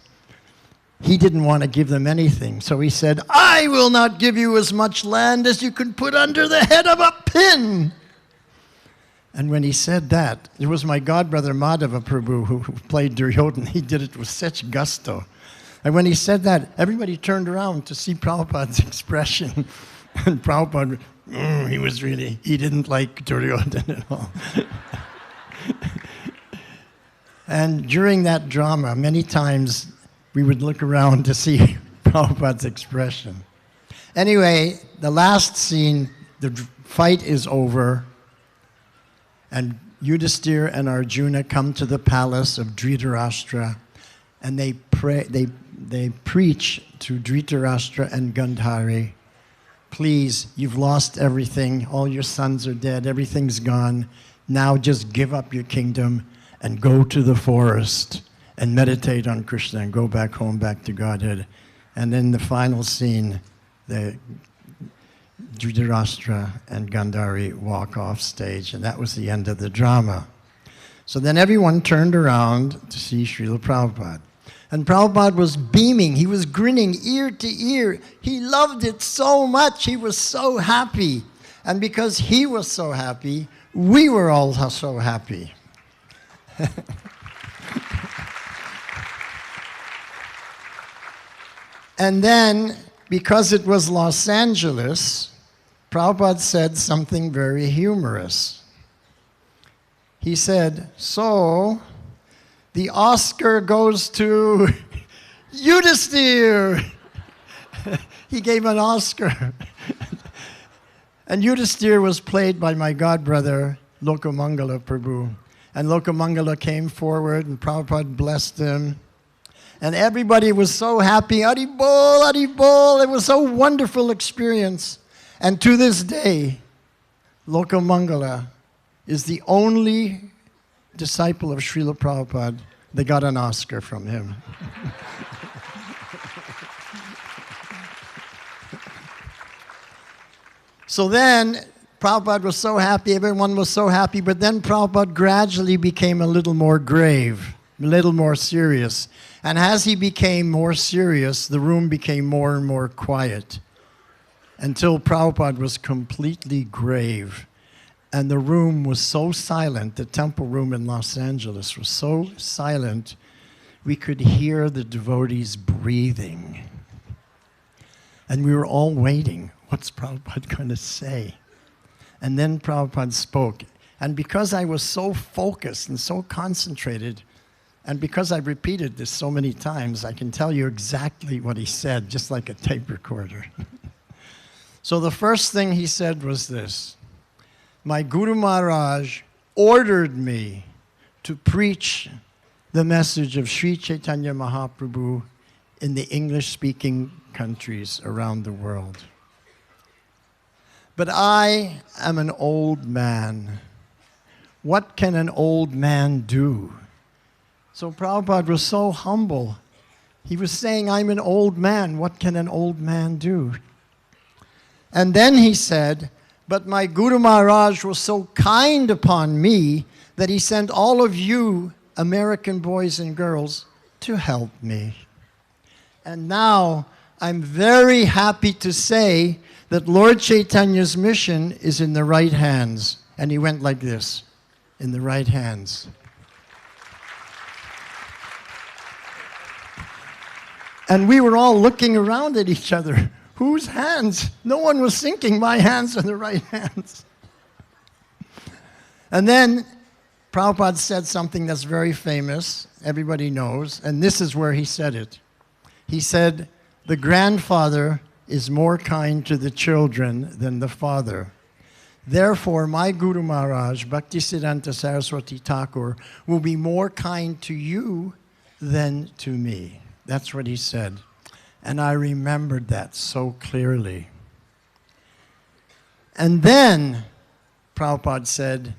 Speaker 6: He didn't want to give them anything, so he said, I will not give you as much land as you could put under the head of a pin. And when he said that, it was my godbrother Madhava Prabhu who played Duryodhana. He did it with such gusto. And when he said that, everybody turned around to see Prabhupada's expression. And Prabhupada, he didn't like Duryodhana at all. And during that drama, many times we would look around to see Prabhupada's expression. Anyway, the last scene, the fight is over. And Yudhisthira and Arjuna come to the palace of Dhritarashtra, and they preach to Dhritarashtra and Gandhari, please, you've lost everything, all your sons are dead, everything's gone, now just give up your kingdom and go to the forest and meditate on Krishna and go back home, back to Godhead. And then the final scene, the Dhritarashtra and Gandhari walk off stage, and that was the end of the drama. So then everyone turned around to see Srila Prabhupada. And Prabhupada was beaming. He was grinning ear to ear. He loved it so much. He was so happy. And because he was so happy, we were all so happy. And then, because it was Los Angeles, Prabhupada said something very humorous. He said, so, the Oscar goes to Yudhisthira. He gave an Oscar. And Yudhisthira was played by my godbrother, Lokamangala Prabhu. And Lokamangala came forward, and Prabhupada blessed him. And everybody was so happy. Hari Bol, Hari Bol. It was a wonderful experience. And to this day, Lokamangala is the only disciple of Srila Prabhupada that got an Oscar from him. So then, Prabhupada was so happy, everyone was so happy, but then Prabhupada gradually became a little more grave, a little more serious. And as he became more serious, the room became more and more quiet, until Prabhupada was completely grave. And the room was so silent, the temple room in Los Angeles was so silent, we could hear the devotees breathing. And we were all waiting. What's Prabhupada going to say? And then Prabhupada spoke. And because I was so focused and so concentrated, and because I repeated this so many times, I can tell you exactly what he said, just like a tape recorder. So the first thing he said was this: my Guru Maharaj ordered me to preach the message of Sri Chaitanya Mahaprabhu in the English-speaking countries around the world. But I am an old man. What can an old man do? So Prabhupada was so humble. He was saying, I'm an old man. What can an old man do? And then he said, but my Guru Maharaj was so kind upon me that he sent all of you American boys and girls to help me. And now I'm very happy to say that Lord Chaitanya's mission is in the right hands. And he went like this, in the right hands. And we were all looking around at each other. Whose hands? No one was thinking my hands are the right hands. And then Prabhupada said something that's very famous, everybody knows, and this is where he said it. He said, the grandfather is more kind to the children than the father. Therefore, my Guru Maharaj, Bhaktisiddhanta Saraswati Thakur, will be more kind to you than to me. That's what he said. And I remembered that so clearly. And then Prabhupada said,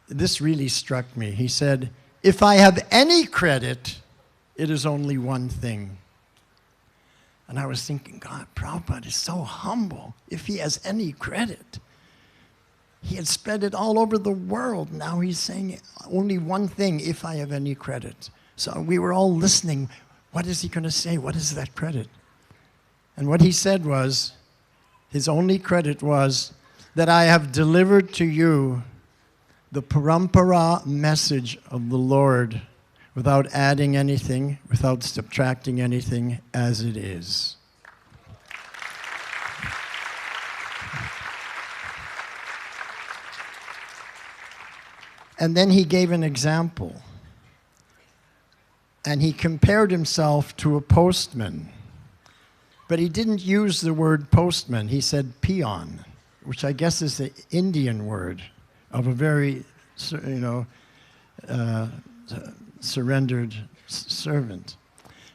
Speaker 6: this really struck me. He said, if I have any credit, it is only one thing. And I was thinking, God, Prabhupada is so humble. If he has any credit, he had spread it all over the world. Now he's saying only one thing, if I have any credit. So we were all listening. What is he going to say? What is that credit? And what he said was, his only credit was that I have delivered to you the parampara message of the Lord without adding anything, without subtracting anything, as it is. And then he gave an example. And he compared himself to a postman. But he didn't use the word postman. He said peon, which I guess is the Indian word of a very, surrendered servant.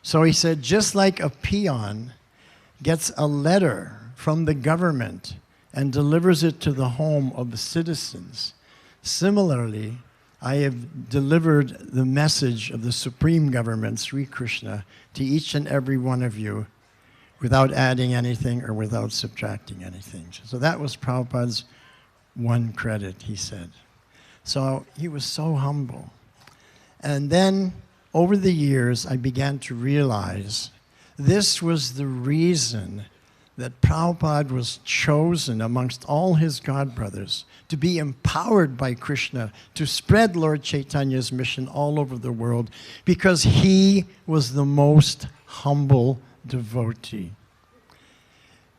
Speaker 6: So he said, just like a peon gets a letter from the government and delivers it to the home of the citizens, similarly, I have delivered the message of the Supreme Government, Sri Krishna, to each and every one of you without adding anything or without subtracting anything. So that was Prabhupada's one credit, he said. So he was so humble. And then, over the years, I began to realize this was the reason that Prabhupada was chosen amongst all his godbrothers to be empowered by Krishna to spread Lord Chaitanya's mission all over the world, because he was the most humble devotee.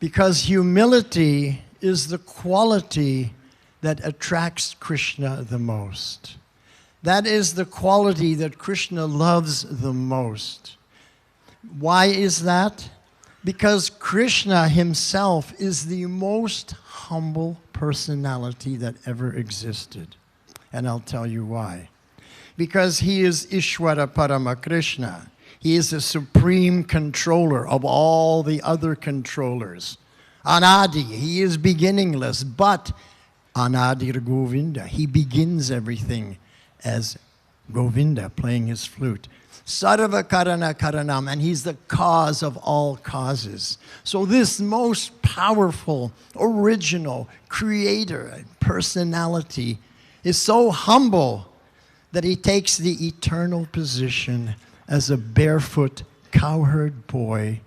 Speaker 6: Because humility is the quality that attracts Krishna the most. That is the quality that Krishna loves the most. Why is that? Because Krishna himself is the most humble personality that ever existed. And I'll tell you why. Because he is Ishvara Parama Krishna. He is the supreme controller of all the other controllers. Anadi, he is beginningless, but Anadir Govinda, he begins everything as Govinda playing his flute. Sarva Karana Karanam, and he's the cause of all causes. So this most powerful, original, creator, personality is so humble that he takes the eternal position as a barefoot cowherd boy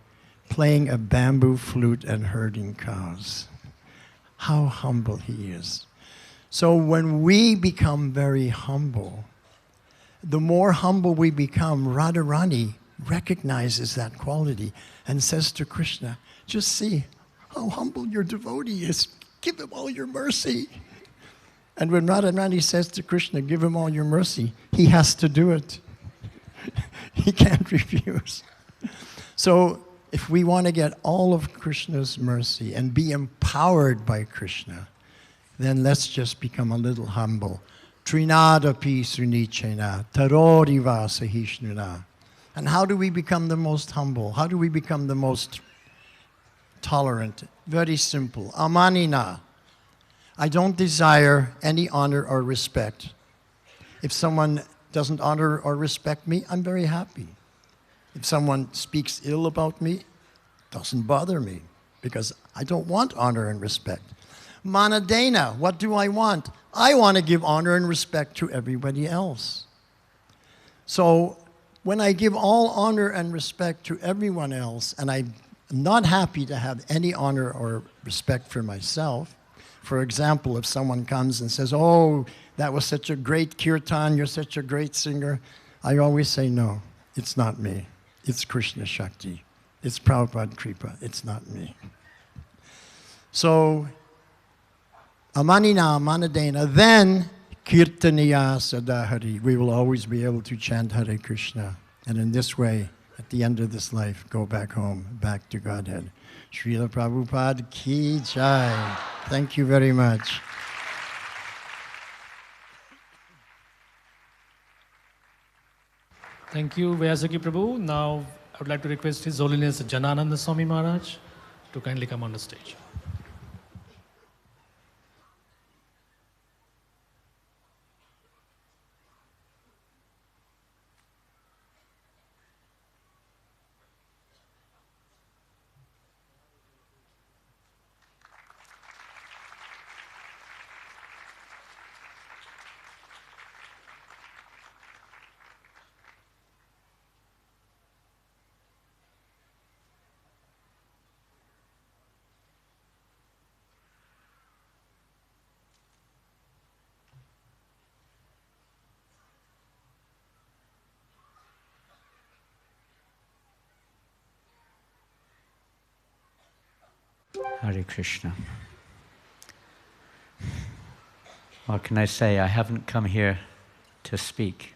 Speaker 6: playing a bamboo flute and herding cows. How humble he is. So when we become very humble, the more humble we become, Radharani recognizes that quality and says to Krishna, just see how humble your devotee is. Give him all your mercy. And when Radharani says to Krishna, give him all your mercy, he has to do it. He can't refuse. So if we want to get all of Krishna's mercy and be empowered by Krishna, then let's just become a little humble. Trinadapi sunichena, taroriva sahishnuna. And how do we become the most humble? How do we become the most tolerant? Very simple. Amanina. I don't desire any honor or respect. If someone doesn't honor or respect me, I'm very happy. If someone speaks ill about me, it doesn't bother me, because I don't want honor and respect. Manadena, what do I want? I want to give honor and respect to everybody else. So when I give all honor and respect to everyone else, and I'm not happy to have any honor or respect for myself, for example, if someone comes and says, oh, that was such a great kirtan, you're such a great singer, I always say, no, it's not me. It's Krishna Shakti. It's Prabhupada Kripa. It's not me. So, amanina, manadena, then Kirtaniya Sadahari. We will always be able to chant Hare Krishna. And in this way, at the end of this life, go back home, back to Godhead. Srila Prabhupada Ki Jai. Thank you very much.
Speaker 3: Thank you, Vyasaki Prabhu. Now, I would like to request His Holiness Janananda Swami Maharaj to kindly come on the stage.
Speaker 7: Hare Krishna. What can I say? I haven't come here to speak.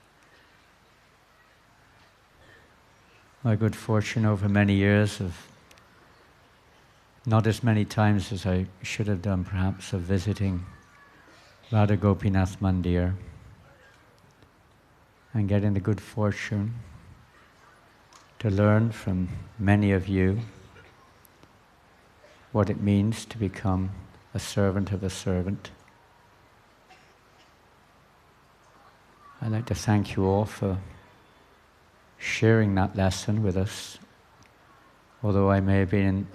Speaker 7: My good fortune over many years of, not as many times as I should have done perhaps, of visiting Radha Gopinath Mandir and getting the good fortune to learn from many of you what it means to become a servant of a servant. I'd like to thank you all for sharing that lesson with us. Although I may have been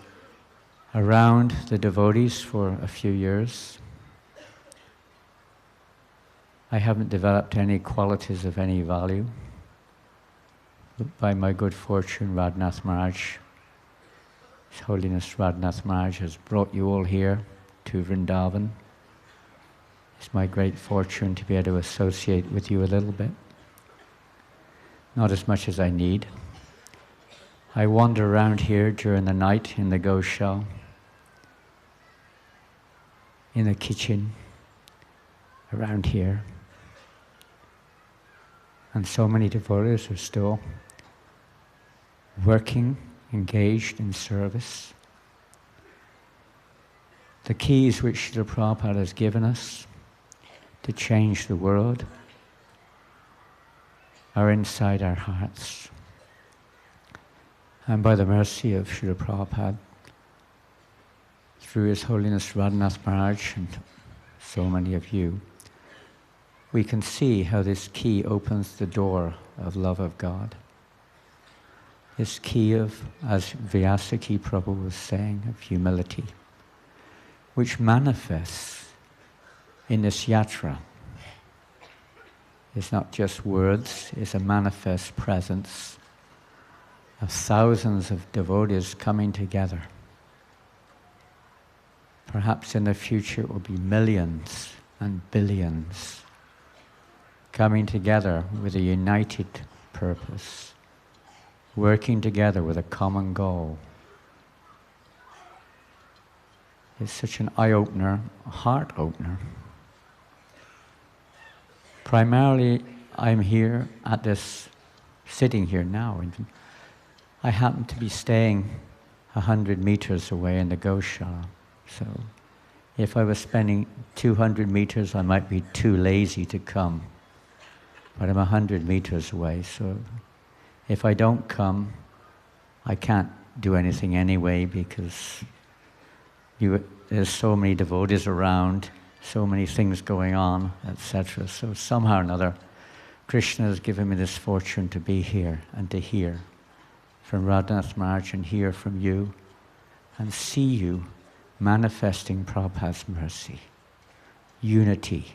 Speaker 7: around the devotees for a few years, I haven't developed any qualities of any value. But by my good fortune, Radhanath Maharaj, His Holiness Radhanath Maharaj has brought you all here to Vrindavan. It's my great fortune to be able to associate with you a little bit. Not as much as I need. I wander around here during the night in the Goshaw, in the kitchen, around here. And so many devotees are still working, engaged in service. The keys which Srila Prabhupada has given us to change the world are inside our hearts. And by the mercy of Srila Prabhupada, through His Holiness Radhanath Maharaj and so many of you, we can see how this key opens the door of love of God. This key of, as Vyasaki Prabhu was saying, of humility, which manifests in this yatra. It's not just words, it's a manifest presence of thousands of devotees coming together. Perhaps in the future it will be millions and billions coming together with a united purpose, working together with a common goal. It's such an eye-opener, a heart-opener. Primarily, I'm here at this, sitting here now. And I happen to be staying 100 meters away in the Goshaw. So if I was spending 200 meters, I might be too lazy to come. But I'm 100 meters away, so if I don't come, I can't do anything anyway because there's so many devotees around, so many things going on, etc. So somehow or another, Krishna has given me this fortune to be here and to hear from Radhanath Maharaj and hear from you and see you manifesting Prabhupada's mercy, unity,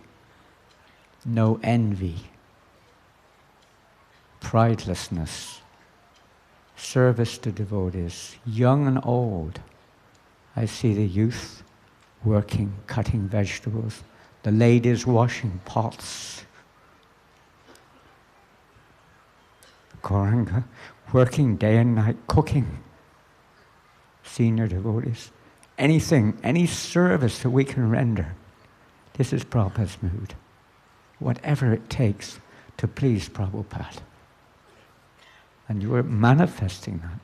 Speaker 7: no envy, pridelessness, service to devotees, young and old. I see the youth working, cutting vegetables, the ladies washing pots, Goranga working day and night, cooking, senior devotees, anything, any service that we can render. This is Prabhupada's mood. whatever it takes to please Prabhupada. And you are manifesting that.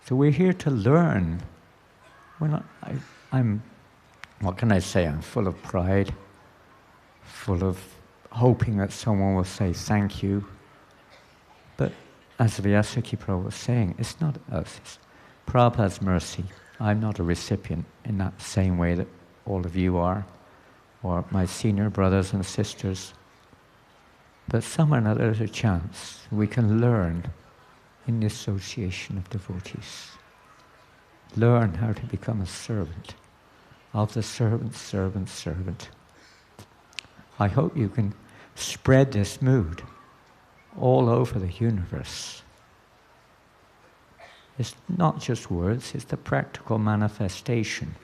Speaker 7: So we're here to learn. I'm, what can I say? I'm full of pride, full of hoping that someone will say thank you. But as Vyasaki Prabhu was saying, it's not us, it's Prabhupada's mercy. I'm not a recipient in that same way that all of you are, or my senior brothers and sisters. But somewhere or another there's a chance we can learn in the association of devotees. Learn how to become a servant of the servant's servant's servant. I hope you can spread this mood all over the universe. It's not just words, it's the practical manifestation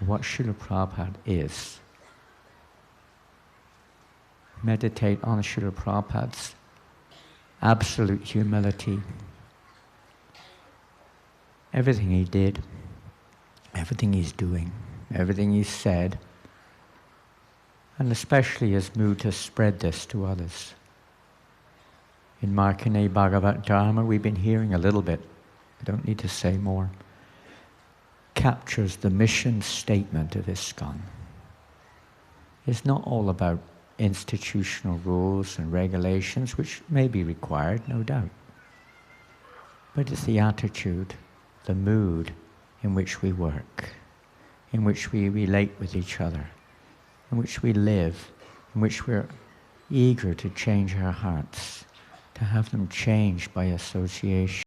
Speaker 7: of what Srila Prabhupada is. Meditate on Srila Prabhupada's absolute humility. Everything he did, everything he's doing, everything he said, and especially his mood to spread this to others. In Markandeya Bhagavat Dharma, we've been hearing a little bit, I don't need to say more, captures the mission statement of ISKCON. It's not all about institutional rules and regulations, which may be required, no doubt. But it's the attitude, the mood in which we work, in which we relate with each other, in which we live, in which we're eager to change our hearts, to have them changed by association.